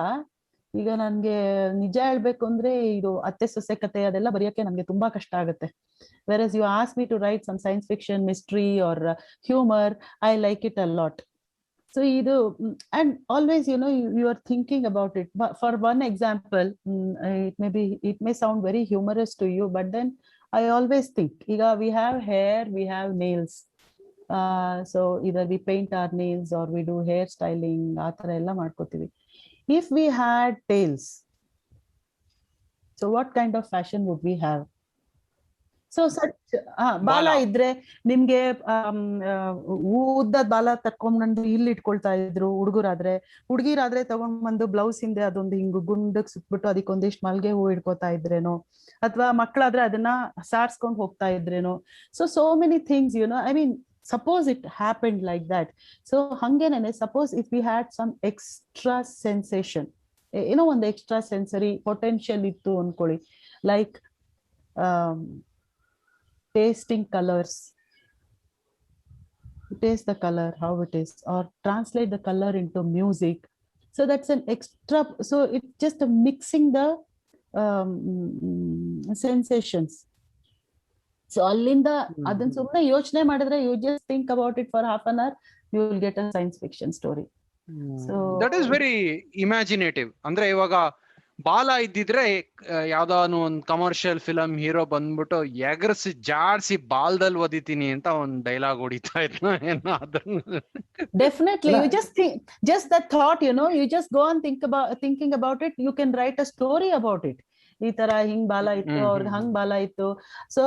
ಈಗ ನನ್ಗೆ ನಿಜ ಹೇಳ್ಬೇಕು ಅಂದ್ರೆ ಇದು ಅತ್ತೆ ಸೊಸೆ ಕತೆ ಅದೆಲ್ಲ ಬರೆಯಕ್ಕೆ ನನ್ಗೆ ತುಂಬಾ ಕಷ್ಟ ಆಗುತ್ತೆ. Whereas you ask me to write some science fiction, mystery or humor, I like it a lot. So either, and always, you know, you are thinking about it. But for one example, it may sound very humorous to you, but then I always think, we have hair, we have nails. So either we paint our nails or we do hair styling, athara ella ಮಾಡ್ಕೋತೀವಿ. If we had tails, so what kind of fashion would we have? So such ಬಾಲ ಇದ್ರೆ ನಿಮ್ಗೆ ಉದ್ದದ ಬಾಲ ತಕೊಂಡ್ಬಂದು ಇಲ್ಲಿ ಇಟ್ಕೊಳ್ತಾ ಇದ್ರು ಹುಡುಗರಾದ್ರೆ. ಹುಡುಗಿರಾದ್ರೆ ತಗೊಂಡ್ ಬಂದು ಬ್ಲೌಸ್ ಹಿಂದೆ ಅದೊಂದು ಹಿಂಗ್ ಗುಂಡಕ್ ಸುತ್ಬಿಟ್ಟು ಅದಕ್ಕೊಂದಿಷ್ಟು ಮಲ್ಗೆ ಹೂ ಇಟ್ಕೋತಾ ಇದ್ರೇನೋ, ಅಥವಾ ಮಕ್ಕಳಾದ್ರೆ ಅದನ್ನ ಸಾರ್ಸ್ಕೊಂಡ್ ಹೋಗ್ತಾ ಇದ್ರೇನೋ. So many things, you know, I mean, suppose it happened like that. So hangenene, suppose if we had some extra sensation, you know, ಒಂದು extra sensory potential ಇತ್ತು ಅನ್ಕೊಳ್ಳಿ, like tasting colors, taste the color how it is, or translate the color into music. So that's an extra, so it's just mixing the sensations. So allinda adan sumne yochne madidre, you just think about it for half an hour, you will get a science fiction story. So that is very imaginative. ಅಂದ್ರೆ ಇವಾಗ ಬಾಲ ಇದ್ದಿದ್ರೆ ಯಾವ್ದಾನು ಒಂದ್ ಕಮರ್ಷಿಯಲ್ ಫಿಲಂ ಹೀರೋ ಬಂದ್ಬಿಟ್ಟು ಎಗರ್ಸಿ ಜಾಡ್ಸಿ ಬಾಲ್ದಲ್ಲಿ ಓದಿತೀನಿ ಅಂತ ಒಂದ್ ಡೈಲಾಗ್ ಹೊಡಿತಾ ಇದ್ನ ಏನಾದ್ರು. Definitely, you just think, just that thought, you know, you just go on thinking about it, you can write a story about it. ಈ ತರ ಹಿಂಗ್ ಬಾಲ ಇತ್ತು, ಅವ್ರಿಗೆ ಹಂಗ್ ಬಾಲ ಇತ್ತು. So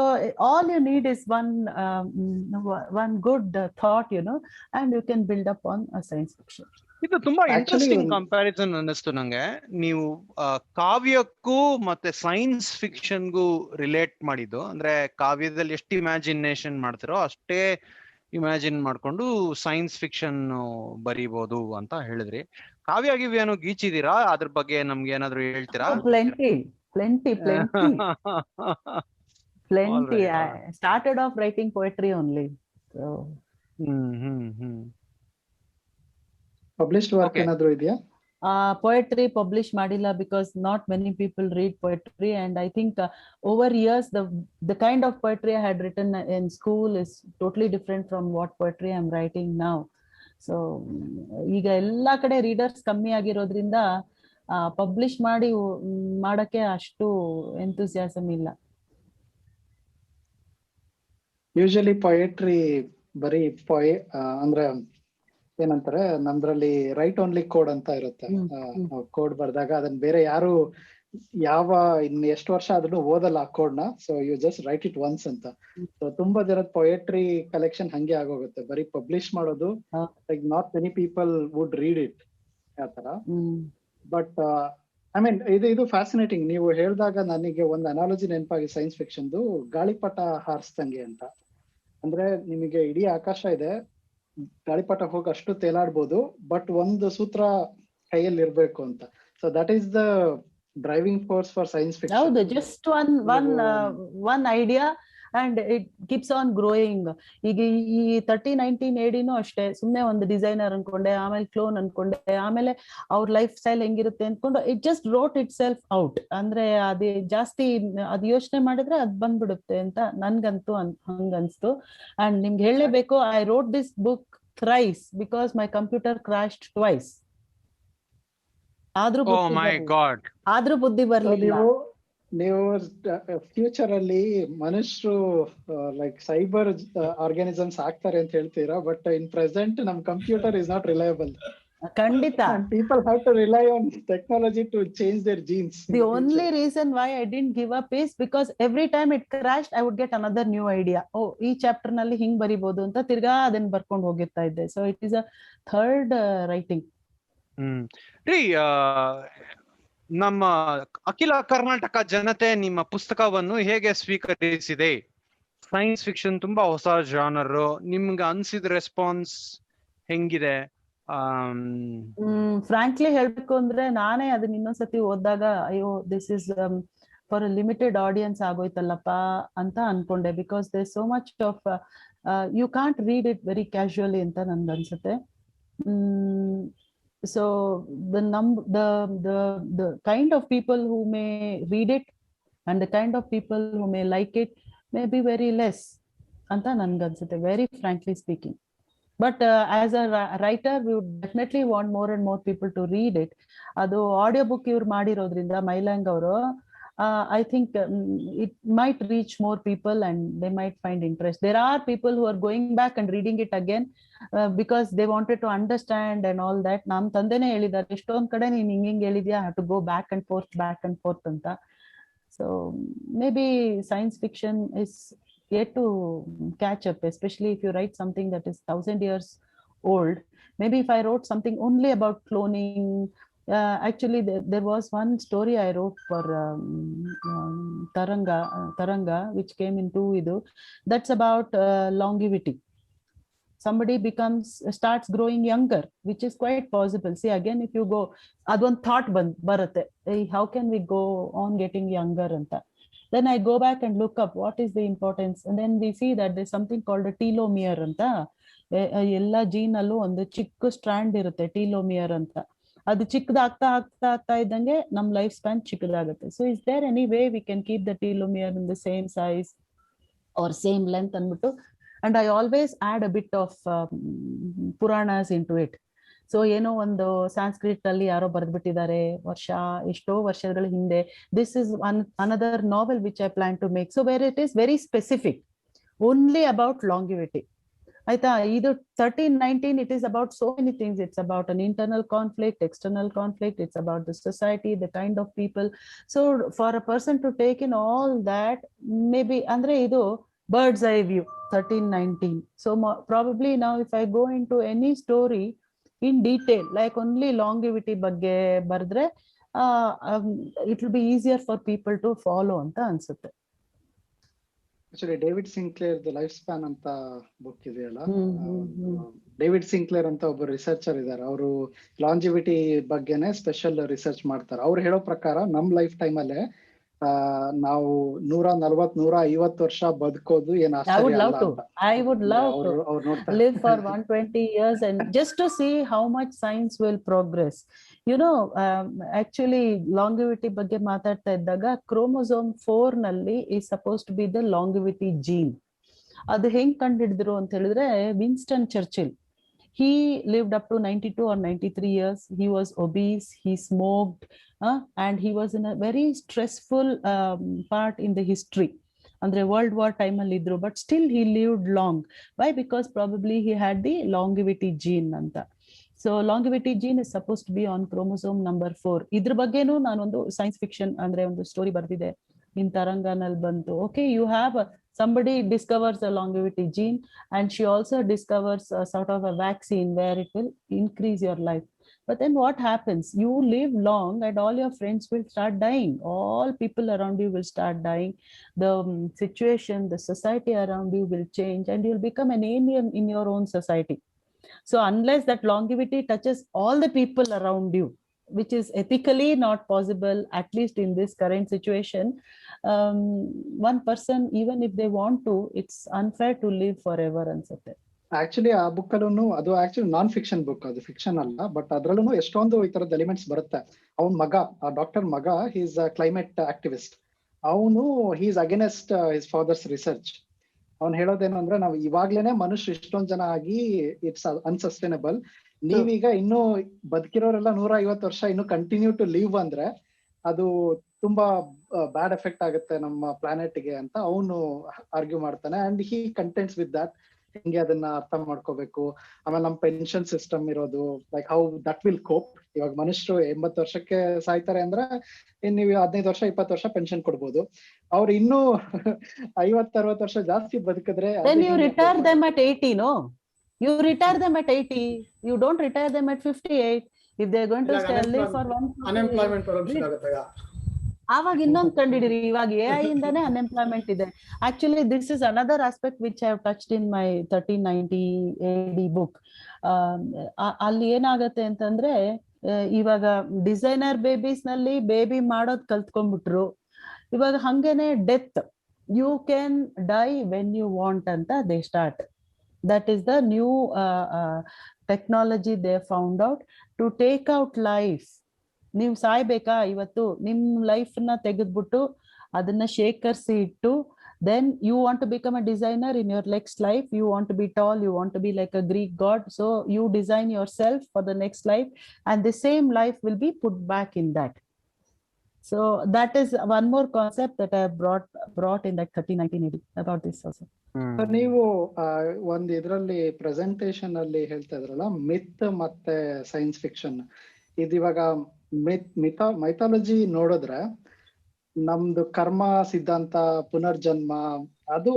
all you need is one good thought, you know, and you can build up on a science fiction. ಇದು ತುಂಬಾ ಇಂಟ್ರೆಸ್ಟಿಂಗ್ ಕಂಪ್ಯಾರಿಸನ್ ಅನ್ನಿಸ್ತು ನಂಗೆ. ನೀವು ಕಾವ್ಯಕ್ಕೂ ಮತ್ತೆ ಸೈನ್ಸ್ ಫಿಕ್ಷನ್ಗೂ ರಿಲೇಟ್ ಮಾಡಿದ್ದು. ಅಂದ್ರೆ ಕಾವ್ಯದಲ್ಲಿ ಎಷ್ಟು ಇಮ್ಯಾಜಿನೇಷನ್ ಮಾಡ್ತಿರೋ ಅಷ್ಟೇ ಇಮ್ಯಾಜಿನ್ ಮಾಡ್ಕೊಂಡು ಸೈನ್ಸ್ ಫಿಕ್ಷನ್ ಬರೀಬಹುದು ಅಂತ ಹೇಳಿದ್ರಿ. ಕಾವ್ಯ ಗಿವ್ಯನು ಗೀಚಿದೀರಾ? ಅದ್ರ ಬಗ್ಗೆ ನಮ್ಗೆ ಏನಾದ್ರು ಹೇಳ್ತೀರಾ? Plenty. I started off writing poetry only. So published work ಏನಾದ್ರು ಇದೆಯಾ? Poetry publish madilla because not many people read poetry, and I think over years the kind of poetry I had written in school is totally different from what poetry I'm writing now. So ಈಗ ಎಲ್ಲಾ ಕಡೆ ರೀಡರ್ಸ್ ಕಮ್ಮಿ ಆಗಿರೋದ್ರಿಂದ ಪಬ್ಲಿಷ್ ಮಾಡಕ್ಕೆ ಅಷ್ಟು ಎಂಥೂಸಿಯಾಸಮ್ ಇಲ್ಲ. ಯೂಶಲಿ ಪೊಯೆಟ್ರಿ ಬರೀ ಅಂದ್ರೆ ಏನಂತಾರೆ, ನಮ್ದ್ರಲ್ಲಿ ರೈಟ್ ಓನ್ಲಿ ಕೋಡ್ ಅಂತ ಇರುತ್ತೆ. ಕೋಡ್ ಬರ್ದಾಗ ಅದನ್ನ ಬೇರೆ ಯಾರು ಇನ್ ಎಷ್ಟು ವರ್ಷ ಆದ್ರೂ ಓದಲ್ಲ ಆ ಕೋಡ್ ನ. So you just write it once ಅಂತ. ಸೊ ತುಂಬಾ ಜನದ ಪೊಯೆಟ್ರಿ ಕಲೆಕ್ಷನ್ ಹಂಗೆ ಆಗೋಗುತ್ತೆ. ಬರೀ ಪಬ್ಲಿಷ್ ಮಾಡೋದು, like not many people would read it ಆತರ. ಬಟ್ ಐ ಮೀನ್ ಇದು ಫ್ಯಾಸಿನೇಟಿಂಗ್. ನೀವು ಹೇಳಿದಾಗ ನನಗೆ ಒಂದು ಅನಾಲಜಿ ನೆನಪಾಗಿ ಸೈನ್ಸ್ ಫಿಕ್ಷನ್ದು, ಗಾಳಿಪಟ ಹಾರಿಸ್ದಂಗೆ ಅಂತ. ಅಂದ್ರೆ ನಿಮಗೆ ಇಡೀ ಆಕಾಶ ಇದೆ, ಗಾಳಿಪಟ ಹೋಗಿ ಅಷ್ಟು ತೇಲಾಡ್ಬೋದು, ಬಟ್ ಒಂದು ಸೂತ್ರ ಕೈಯಲ್ಲಿ ಇರ್ಬೇಕು ಅಂತ. So that is the driving force for science fiction. ಹೌದು, just one idea and it keeps on growing. ಈಗ ಈ 3019 ADನೂ ಅಷ್ಟೇ, ಸುಮ್ನೆ ಒಂದು ಡಿಸೈನರ್ ಅನ್ಕೊಂಡೆ, ಆಮೇಲೆ ಕ್ಲೋನ್ ಅನ್ಕೊಂಡೆ, ಆಮೇಲೆ ಅವ್ರ ಲೈಫ್ ಸ್ಟೈಲ್ ಹೆಂಗಿರುತ್ತೆ ಅನ್ಕೊಂಡು it just wrote it self out. ಅಂದ್ರೆ ಅದೇ ಜಾಸ್ತಿ ಅದ್ ಯೋಚನೆ ಮಾಡಿದ್ರೆ ಅದ್ ಬಂದ್ಬಿಡುತ್ತೆ ಅಂತ ನನ್ಗಂತೂ ಹಂಗನ್ಸ್ತು. ಅಂಡ್ ನಿಮ್ಗೆ ಹೇಳಲೇಬೇಕು, I wrote this book thrice because my computer crashed twice. ಆದ್ರೂ ಬುದ್ಧಿ ಬರ್ಲಿಲ್ಲ. ನೀವು ಫ್ಯೂಚರ್ ಅಲ್ಲಿ ಮನುಷ್ಯರು ಲೈಕ್ ಸೈಬರ್ ಆರ್ಗಾನಿಸಮ್ಸ್ ಆಗ್ತಾರೆ ಅಂತ ಹೇಳ್ತೀರಾ, ಬಟ್ ಇನ್ ಪ್ರೆಸೆಂಟ್ ನಮ್ ಕಂಪ್ಯೂಟರ್ ಇಸ್ ನಾಟ್ ರಿಲಯಬಲ್. ಖಂಡಿತ. And people have to rely on technology to change their genes. The only reason why I didn't give up is because every time it crashed, I would get another new idea. Oh, ಈ ಚಾಪ್ಟರ್ ನಲ್ಲಿ ಹಿಂಗ್ ಬರಿಬಹುದು ಅಂತ ತಿರ್ಗಾ ಅದನ್ನ ಬರ್ಕೊಂಡು ಹೋಗಿರ್ತಾ ಇದ್ದೆ. So it is a third writing. ರೀ, ನಮ್ಮ ಅಖಿಲ ಕರ್ನಾಟಕ ಜನತೆ ನಿಮ್ಮ ಪುಸ್ತಕವನ್ನು ಹೇಗೆ ಸ್ವೀಕರಿಸಿದೆ? ಸೈನ್ಸ್ ಫಿಕ್ಷನ್ ತುಂಬಾ ಹೊಸ ಜಾನರ್, ನಿಮ್ಗೆ ಅನ್ಸಿದ ರೆಸ್ಪಾನ್ಸ್ ಹೆಂಗಿದೆ? ಫ್ರಾಂಕ್ಲಿ ಹೇಳ್ಬೇಕು ಅಂದ್ರೆ ನಾನೇ ಅದನ್ನ ಇನ್ನೊಂದ್ಸತಿ ಓದಿದಾಗ ಅಯ್ಯೋ this is for a limited audience ಆಗೋಯ್ತಲ್ಲಪ್ಪ ಅಂತ ಅನ್ಕೊಂಡೆ. Because there so much of you can't read it very casually ಅಂತ ನನ್ಗೆ ಅನ್ಸುತ್ತೆ. So the kind of people who may read it and the kind of people who may like it may be very less ಅಂತ ನನ್ಗೆ ಅನ್ಸುತ್ತೆ, very frankly speaking. But as a writer, we would definitely want more and more people to read it. ಅದು ಆಡಿಯೋ ಬುಕ್ ಇವ್ರು ಮಾಡಿರೋದ್ರಿಂದ ಮೈಲಾಂಗ್ ಅವರು, I think it might reach more people and they might find interest. There are people who are going back and reading it again because they wanted to understand and all that. ನಮ್ಮ ತಂದೆನೇ ಹೇಳಿದ್ದಾರೆ, ಎಷ್ಟೊಂದ್ ಕಡೆ ನೀನ್ ಹಿಂಗ್ ಹೇಳಿದ್ಯಾ, I have to go back and forth ಅಂತ. So maybe science fiction is yet to catch up, especially if you write something that is 1,000 years old. Maybe if I wrote something only about cloning, actually there was one story I wrote for Taranga, which came into idu, that's about longevity. Somebody starts growing younger, which is quite possible. See, again, if you go, adon thought barutte, how can we go on getting younger anta. Then I go back and look up what is the importance, and then we see that there's something called a telomere anta. Ella gene allu ಒಂದು ಚಿಕ್ಕ ಸ್ಟ್ರಾಂಡ್ ಇರುತ್ತೆ, ಟೀಲೋಮಿಯರ್ ಅಂತ. ಅದು ಚಿಕ್ಕದಾಗ್ತಾ ಇದ್ದಂಗೆ ನಮ್ ಲೈಫ್ ಸ್ಪ್ಯಾನ್ ಚಿಕ್ಕದಾಗುತ್ತೆ. So is there any way we can keep the telomere in the same size or same length ಅಂದ್ಬಿಟ್ಟು, and I always add a bit of Puranas into it. So ಏನೋ ಒಂದು ಸಾಂಸ್ಕ್ರಿಟ್ ಅಲ್ಲಿ ಯಾರೋ ಬರ್ದ್ಬಿಟ್ಟಿದ್ದಾರೆ ಎಷ್ಟೋ ವರ್ಷಗಳ ಹಿಂದೆ. This is another novel which I plan to make. So where it is very specific, only about longevity. ಆಯ್ತಾ, ಇದು 1319, it is about so many things. It's about an internal conflict, external conflict. It's about the society, the kind of people. So for a person to take in all that, maybe andre idu bird's eye view 1319. So probably now if I go into any story in detail, like only longevity ಬಗ್ಗೆ ಬರೆದ್ರೆ it will be easier for people to follow ಅಂತ ಅನ್ಸುತ್ತೆ. Actually David Sinclair the life span ಅಂತ ಬುಕ್ ಇದೆಯಲ್ಲ, ಡೇವಿಡ್ ಸಿಂಕ್ಲೇರ್ ಅಂತ ಒಬ್ಬರು ರಿಸರ್ಚರ್ ಇದ್ದಾರೆ. ಅವರು ಲಾಂಜಿವಿಟಿ ಬಗ್ಗೆನೆ ಸ್ಪೆಷಲ್ ರಿಸರ್ಚ್ ಮಾಡ್ತಾರೆ. ಅವ್ರು ಹೇಳೋ ಪ್ರಕಾರ ನಮ್ ಲೈಫ್ ಟೈಮ್ ಅಲ್ಲೇ ನಾವು 140-150 ವರ್ಷ ಬದುಕೋದು ಏನ್ I would love to live for 120 years and just to see how much science will progress. You know, actually longevity ಬಗ್ಗೆ ಮಾತಾಡ್ತಾ ಇದ್ದಾಗ chromosome 4 ನಲ್ಲಿ is supposed to be the longevity gene. ಅದು ಹೆಂಗ್ ಕಂಡಿಡಿದ್ರು ಅಂತ ಹೇಳಿದ್ರೆ, Winston Churchill, he lived up to 92 or 93 years. He was obese, he smoked, and he was in a very stressful part in the history. Andre World War time alli idru, but still he lived long. Why? Because probably he had the longevity gene anta. So longevity gene is supposed to be on chromosome number 4. Idr baggenu nanu ondu science fiction andre ondu story bardide in Taranga nal bantu. Okay, you have somebody discovers a longevity gene, and she also discovers a sort of a vaccine where it will increase your life. But then what happens? You live long and all your friends will start dying. All people around you will start dying. The situation, the society around you will change, and you'll become an alien in your own society. So unless that longevity touches all the people around you, which is ethically not possible, at least in this current situation, one person, even if they want to, it's unfair to live forever ಅನ್ಸುತ್ತೆ. ಆಕ್ಚುಲಿ ಆ ಬುಕ್ ಅಲ್ಲೂ, ಅದು ಆಕ್ಚುಲಿ ನಾನ್ ಫಿಕ್ಷನ್ ಬುಕ್, ಅದು ಫಿಕ್ಷನ್ ಅಲ್ಲ, ಬಟ್ ಅದ್ರಲ್ಲೂ ಎಷ್ಟೊಂದು ಈ ತರದ ಎಲಿಮೆಂಟ್ಸ್ ಬರುತ್ತೆ. ಅವನ್ ಮಗ, ಆ ಡಾಕ್ಟರ್ ಮಗ, ಹೀಸ್ ಕ್ಲೈಮೇಟ್ ಆಕ್ಟಿವಿಸ್ಟ್. ಅವನು he's against his father's research. ಅವ್ನು ಹೇಳೋದೇನು ಅಂದ್ರೆ, ನಾವು ಇವಾಗ್ಲೇನೆ ಮನುಷ್ಯ ಇಷ್ಟೊಂದ್ ಜನ ಆಗಿ ಇಟ್ಸ್ ಅನ್ಸಸ್ಟೈನಬಲ್. ನೀವೀಗ ಇನ್ನು ಬದುಕಿರೋರೆಲ್ಲ 150 ವರ್ಷ ಇನ್ನು ಕಂಟಿನ್ಯೂ ಟು ಲೀವ್ ಅಂದ್ರೆ ಅದು ತುಂಬಾ ಬ್ಯಾಡ್ ಎಫೆಕ್ಟ್ ಆಗುತ್ತೆ ನಮ್ಮ ಪ್ಲಾನೆಟ್ ಗೆ ಅಂತ ಅವನು ಆರ್ಗ್ಯೂ ಮಾಡ್ತಾನೆ. And he contents with that. ಹಿಂಗೆ ಅದನ್ನ ಅರ್ಥ ಮಾಡ್ಕೋಬೇಕು. ಆಮೇಲೆ ನಮ್ ಪೆನ್ಷನ್ ಸಿಸ್ಟಮ್ ಇರೋದು, like how that will cope. ಇವಾಗ ಮನುಷ್ಯರು 80 ವರ್ಷಕ್ಕೆ ಸಾಯ್ತಾರೆ ಅಂದ್ರೆ ನೀವು 15 ವರ್ಷ 20 ವರ್ಷ ಪೆನ್ಷನ್ ಕೊಡ್ಬೋದು. ಅವ್ರು ಇನ್ನೂ 50-60 ವರ್ಷ ಜಾಸ್ತಿ ಬದುಕಿದ್ರೆ then you retire them at 80, no? You retire them at 80. You don't retire them at 58. If they're going to stay live for one unemployment ಬರೋದು ಶುರು ಆಗುತ್ತೆ ಈಗ. ಆವಾಗ ಇನ್ನೊಂದು ಕಂಡಿಡಿರಿ, ಇವಾಗ AI ಇಂದಾನೆ ಅನ್ಎಂಪ್ಲಾಯ್ಮೆಂಟ್ ಇದೆ. Actually this is another aspect which I have touched in my 1390 AD book. ಅಲ್ಲಿ ಏನಾಗತ್ತೆ ಅಂತಂದ್ರೆ, ಇವಾಗ ಡಿಸೈನರ್ ಬೇಬೀಸ್ ನಲ್ಲಿ ಬೇಬಿ ಮಾಡೋದ್ ಕಲ್ತ್ಕೊಂಡ್ಬಿಟ್ರು. ಇವಾಗ ಹಂಗೇನೆ death, you can die when you want ಅಂತ they start. That is the new technology they found out to take out life. ನೀವು ಸಾಯ್ಬೇಕಾ ಇವತ್ತು, ನಿಮ್ ಲೈಫ್ ನ ತೆಗೆದ್ಬಿಟ್ಟು ಅದನ್ನ ಶೇಖರಿಸಿ ಇಟ್ಟು, then you want to become a designer in your next life. You want to be tall, you want to be like a Greek god, so you design yourself for the next life, and the same life will be put back in that. So that is one more concept that I brought in that 1390 about this also. ನೀವು ಒಂದ್ ಇದ್ರಲ್ಲಿ ಪ್ರೆಸೆಂಟೇಶನ್ ಅಲ್ಲಿ ಹೇಳ್ತಾ ಇದ್ರಲ್ಲ, ಮಿತ್ ಮತ್ತೆ ಸೈನ್ಸ್ ಫಿಕ್ಷನ್. ಇದಿವಾಗ ಮೈಥಾಲಜಿ ನೋಡಿದ್ರೆ ನಮ್ದು ಕರ್ಮ ಸಿದ್ಧಾಂತ, ಪುನರ್ಜನ್ಮ, ಅದು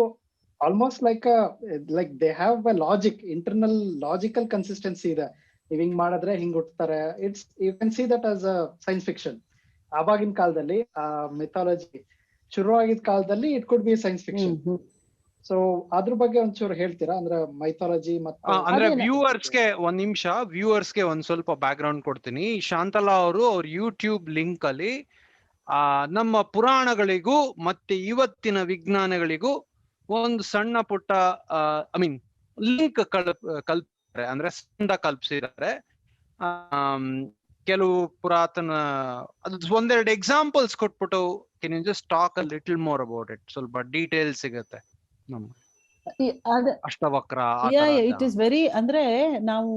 almost like they have a logic, internal logical consistency ಇದೆ. ನೀವ್ ಹಿಂಗ್ ಮಾಡಿದ್ರೆ ಹಿಂಗ್ ಹುಟ್ಟುತ್ತಾರೆ. It's you can see that as a science fiction. ಆವಾಗಿನ ಕಾಲದಲ್ಲಿ ಮಿಥಾಲಜಿ ಶುರುವಾಗಿದ್ದ ಕಾಲದಲ್ಲಿ it could be science fiction. So ಅದ್ರ ಬಗ್ಗೆ ಒಂಚೂರು ಹೇಳ್ತೀರಾ? ಅಂದ್ರೆ ಮೈಥಾಲಜಿ ಮತ್ತೆ ಅಂದ್ರೆ ವ್ಯೂವರ್ಸ್ಗೆ ಒಂದ್ ನಿಮಿಷ, ವ್ಯೂವರ್ಸ್ಗೆ ಒಂದ್ ಸ್ವಲ್ಪ ಬ್ಯಾಕ್ ಗ್ರೌಂಡ್ ಕೊಡ್ತೀನಿ. ಶಾಂತಲಾ ಅವರು ಅವ್ರ ಯೂಟ್ಯೂಬ್ ಲಿಂಕ್ ಅಲ್ಲಿ ನಮ್ಮ ಪುರಾಣಗಳಿಗೂ ಮತ್ತೆ ಇವತ್ತಿನ ವಿಜ್ಞಾನಗಳಿಗೂ ಒಂದು ಸಣ್ಣ ಪುಟ್ಟ ಐ ಮೀನ್ ಲಿಂಕ್ ಕಲ್ಪಿಸಿದ್ದಾರೆ, ಅಂದ್ರೆ ಸಂಬಂಧ ಕಲ್ಪಿಸಿದ್ದಾರೆ. ಕೆಲವು ಪುರಾತನ ಒಂದೆರಡು ಎಕ್ಸಾಂಪಲ್ಸ್ ಕೊಟ್ಬಿಟ್ಟು can you just talk a little more about it? ಸ್ವಲ್ಪ ಡೀಟೇಲ್ ಸಿಗುತ್ತೆ ಅಷ್ಟವಕ್ರ. ಇಟ್ ಇಸ್ ವೆರಿ, ಅಂದ್ರೆ ನಾವು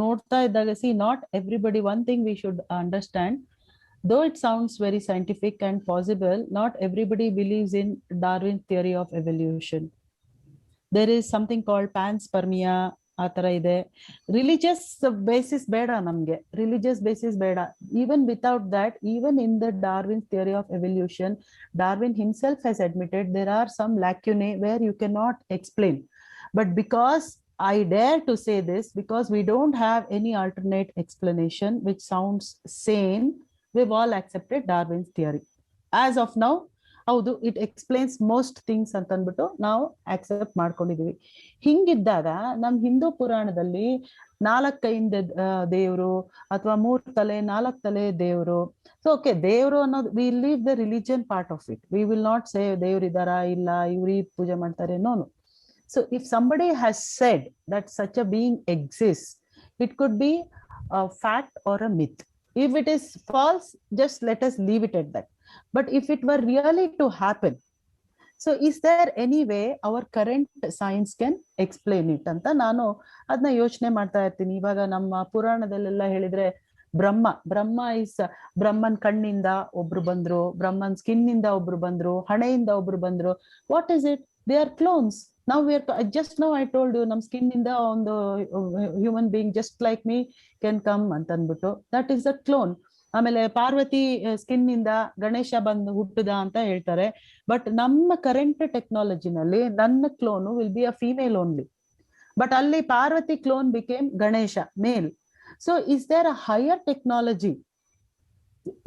ನೋಡ್ತಾ ಇದ್ದಾಗ, see not everybody, one thing we should understand, though it sounds very scientific and possible, not everybody believes in Darwin's theory of evolution. There is something called panspermia, atara ide. Religious basis beda namge, religious basis beda. Even without that, even in the Darwin's theory of evolution, Darwin himself has admitted there are some lacunae where you cannot explain. But because I dare to say this, because we don't have any alternate explanation which sounds sane, we've all accepted Darwin's theory. As of now, ಹೌದು, ಇಟ್ ಎಕ್ಸ್ಪ್ಲೇನ್ಸ್ ಮೋಸ್ಟ್ ಥಿಂಗ್ಸ್ ಅಂತ ಅಂದ್ಬಿಟ್ಟು ನಾವು ಆಕ್ಸೆಪ್ಟ್ ಮಾಡ್ಕೊಂಡಿದೀವಿ. ಹಿಂಗಿದ್ದಾಗ ನಮ್ ಹಿಂದೂ ಪುರಾಣದಲ್ಲಿ 4 ಕೈಯಿಂದ ದೇವ್ರು ಅಥವಾ 3 ತಲೆ 4 ತಲೆ ದೇವ್ರು. ಸೊ ಓಕೆ, ದೇವ್ರು ಅನ್ನೋದು we leave the religion part of it. We will not say ದೇವ್ರು ಇದಾರ ಇಲ್ಲ, ಇವ್ರಿ ಪೂಜೆ ಮಾಡ್ತಾರೆ, no. So if somebody has said that such a being exist, it could be a fact or a myth. If it is false, just let us leave it at that. But if it were really to happen, so is there any way our current science can explain it ಅಂತ ನಾನು ಅದನ್ನ ಯೋಚನೆ ಮಾಡ್ತಾ ಇರ್ತೀನಿ. ಇವಾಗ ನಮ್ಮ ಪುರಾಣದಲ್ಲೆಲ್ಲ ಹೇಳಿದ್ರೆ ಬ್ರಹ್ಮ ಇಸ್, ಬ್ರಹ್ಮನ್ ಕಣ್ಣಿಂದ ಒಬ್ರು ಬಂದ್ರು, ಬ್ರಹ್ಮನ್ ಸ್ಕಿನ್ ಇಂದ ಒಬ್ರು ಬಂದ್ರು, ಹಣೆಯಿಂದ ಒಬ್ರು ಬಂದ್ರು. What is it? They are clones. Now we are just now I told you ನಮ್ ಸ್ಕಿನ್ ಇಂದ ಒಂದು human being just like me can come ಅಂತ ಅಂದ್ಬಿಟ್ಟು, ದಟ್ ಇಸ್ ಅ ಕ್ಲೋನ್. ಆಮೇಲೆ ಪಾರ್ವತಿ ಸ್ಕಿನ್ ಇಂದ ಗಣೇಶ ಬಂದು ಹುಟ್ಟುದ ಅಂತ ಹೇಳ್ತಾರೆ. ಬಟ್ ನಮ್ಮ ಕರೆಂಟ್ ಟೆಕ್ನಾಲಜಿನಲ್ಲಿ ನನ್ನ clone will be a female only, but ಅಲ್ಲಿ Parvati clone became Ganesha male. So is there a higher technology?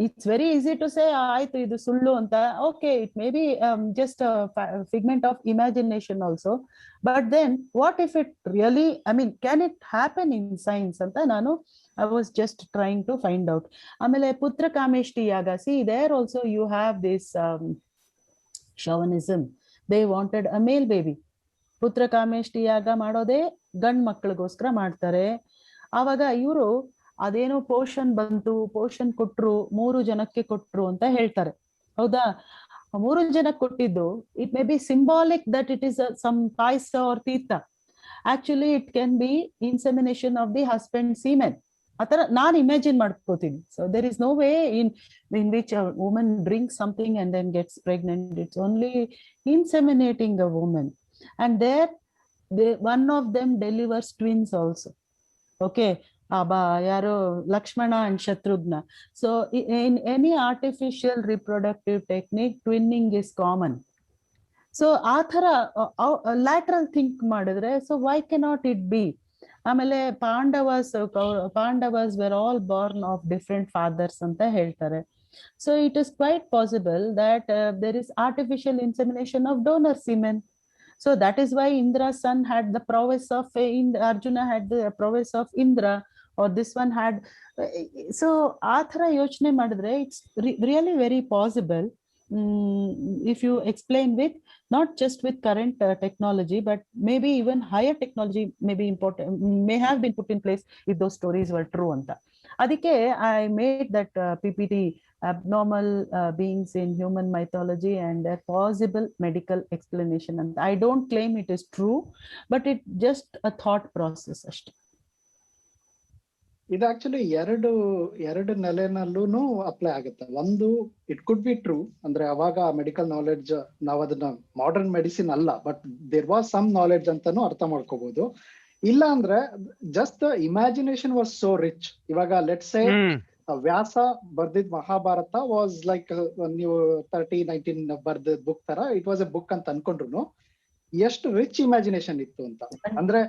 It's very easy to say ಆಯ್ತು ಇದು ಸುಳ್ಳು ಅಂತ. Okay, it may be just a figment of imagination also, but then what if it really, I mean, can it happen in science ಅಂತ ನಾನು I was just trying to find out. ಆಮೇಲೆ ಪುತ್ರ ಕಾಮೇಷ್ಟಿ ಯಾಗ, see there also you have this chauvinism. They wanted a male baby. ಪುತ್ರ ಕಾಮೇಷ್ಟಿ ಯಾಗ ಮಾಡೋದೇ ಗಂಡ್ ಮಕ್ಕಳಿಗೋಸ್ಕರ ಮಾಡ್ತಾರೆ. ಆವಾಗ ಇವರು ಅದೇನೋ ಪೋಷನ್ ಬಂತು, ಪೋಷನ್ ಕೊಟ್ರು, 3 ಜನಕ್ಕೆ ಕೊಟ್ರು ಅಂತ ಹೇಳ್ತಾರೆ. ಹೌದಾ? 3 ಜನಕ್ಕೆ ಕೊಟ್ಟಿದ್ದು, it may be symbolic that it is some payasa or theertha. Actually it can be insemination of the husband semen. ಆತರ ನಾನು ಇಮ್ಯಾಜಿನ್ ಮಾಡ್ಕೋತೀನಿ. So there is no way in which a woman drinks something and then gets pregnant. It's only inseminating a woman. And there one of them delivers twins also. Okay, yaro Lakshmana and Shatrughna. So in any artificial reproductive technique, twinning is common. So ಆ ಥರ lateral think ಮಾಡಿದ್ರೆ, so why cannot it be? ಆಮೇಲೆ Pandavas were all born of different fathers ಅಂತ ಹೇಳ್ತಾರೆ. So it is quite possible that there is artificial insemination of donor semen. So that is why Indra's son had the prowess of Arjuna had the prowess of Indra, or this one had. So ಆ ಥರ ಯೋಚನೆ ಮಾಡಿದ್ರೆ it's really very possible. If you explain with not just with current technology, but maybe even higher technology may have been put in place if those stories were true anta. Adike I made that PPT, abnormal beings in human mythology and their possible medical explanation, and I don't claim it is true, but it just a thought process ashte. ಇದು ಆಕ್ಚುಲಿ ಎರಡು ನೆಲೆನಲ್ಲೂ ಅಪ್ಲೈ ಆಗುತ್ತೆ. ಒಂದು, ಇಟ್ ಕುಡ್ ಬಿ ಟ್ರೂ, ಅಂದ್ರೆ ಅವಾಗ ಮೆಡಿಕಲ್ ನಾಲೆಡ್ಜ್ ನಾವು ಅದನ್ನ ಮಾಡರ್ನ್ ಮೆಡಿಸಿನ್ ಅಲ್ಲ, but there was some knowledge ಅಂತಾನು ಅರ್ಥ ಮಾಡ್ಕೋಬಹುದು. ಇಲ್ಲ ಅಂದ್ರೆ just imagination was so rich. ಇವಾಗ ಲೆಟ್ಸ್ ಸೇ ವ್ಯಾಸ ಬರ್ದಿದ್ ಮಹಾಭಾರತ ವಾಸ್ ಲೈಕ್ ನೀವು 19 ಬರ್ದ ಬುಕ್ ತರ ಇಟ್ ವಾಸ್ ಎ ಬುಕ್ ಅಂತ ಅನ್ಕೊಂಡ್ರು ಎಷ್ಟು ರಿಚ್ ಇಮ್ಯಾಜಿನೇಷನ್ ಇತ್ತು ಅಂತ. ಅಂದ್ರೆ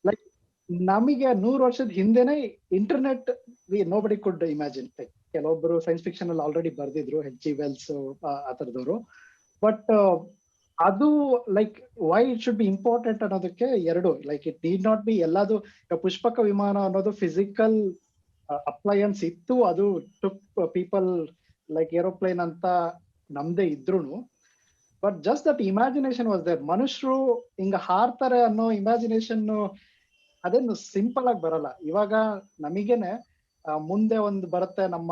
ಲೈಕ್ ನಮಗೆ 100 ವರ್ಷದ ಹಿಂದೆನೆ ಇಂಟರ್ನೆಟ್ ನೋಬಡಿ ಕುಡ್ ಇಮ್ಯಾಜಿನ್. ಕೆಲವೊಬ್ರು ಸೈನ್ಸ್ ಫಿಕ್ಷನ್ ಅಲ್ಲಿ ಆಲ್ರೆಡಿ ಬರ್ದಿದ್ರು, H.G. Wells ಆ ತರದವರು. ಬಟ್ ಅದು like why it should be important ಅನ್ನೋದಕ್ಕೆ ಎರಡು, like it need not be ಎಲ್ಲದು. ಪುಷ್ಪಕ ವಿಮಾನ ಅನ್ನೋದು ಫಿಸಿಕಲ್ ಅಪ್ಲಯನ್ಸ್ ಇತ್ತು, ಅದು ಟುಕ್ ಪೀಪಲ್ ಲೈಕ್ ಏರೋಪ್ಲೇನ್ ಅಂತ ನಮ್ದೇ ಇದ್ರುನು, but just that imagination was there. ಮನುಷ್ಯರು ಹಿಂಗ ಹಾರ್ತಾರೆ ಅನ್ನೋ ಇಮ್ಯಾಜಿನೇಷನ್ ಅದೇನು ಸಿಂಪಲ್ ಆಗಿ ಬರಲ್ಲ. ಇವಾಗ ನಮಗೇನೆ ಮುಂದೆ ಒಂದು ಬರುತ್ತೆ, ನಮ್ಮ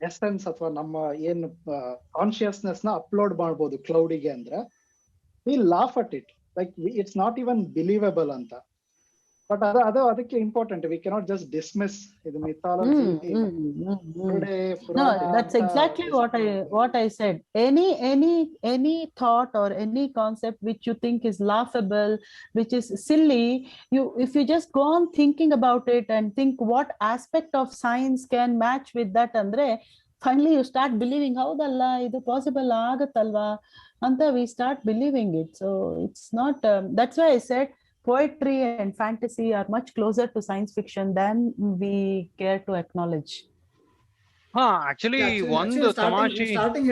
ಎಸೆನ್ಸ್ ಅಥವಾ ನಮ್ಮ ಏನು ಕಾನ್ಶಿಯಸ್ನೆಸ್ ನ ಅಪ್ಲೋಡ್ ಮಾಡ್ಬೋದು ಕ್ಲೌಡಿಗೆ ಅಂದ್ರೆ, we laugh at it, like it's not even believable ಅಂತ. ಬಟ್ ಅದಕ್ಕೆ important, we cannot just dismiss ಇದು mythology. No, that's exactly what I said. Any thought or any concept which you think is laughable, which is silly, if you just go on thinking about it and think what aspect of science can match with that, andre finally you start believing howdalla idu possible aguttalla anta, we start believing it. So it's not that's why I said poetry and fantasy are much closer to science fiction than we care to acknowledge. Actually ಒಂದು ತಮಾಷೆ ಸ್ಟಾರ್ಟಿಂಗ್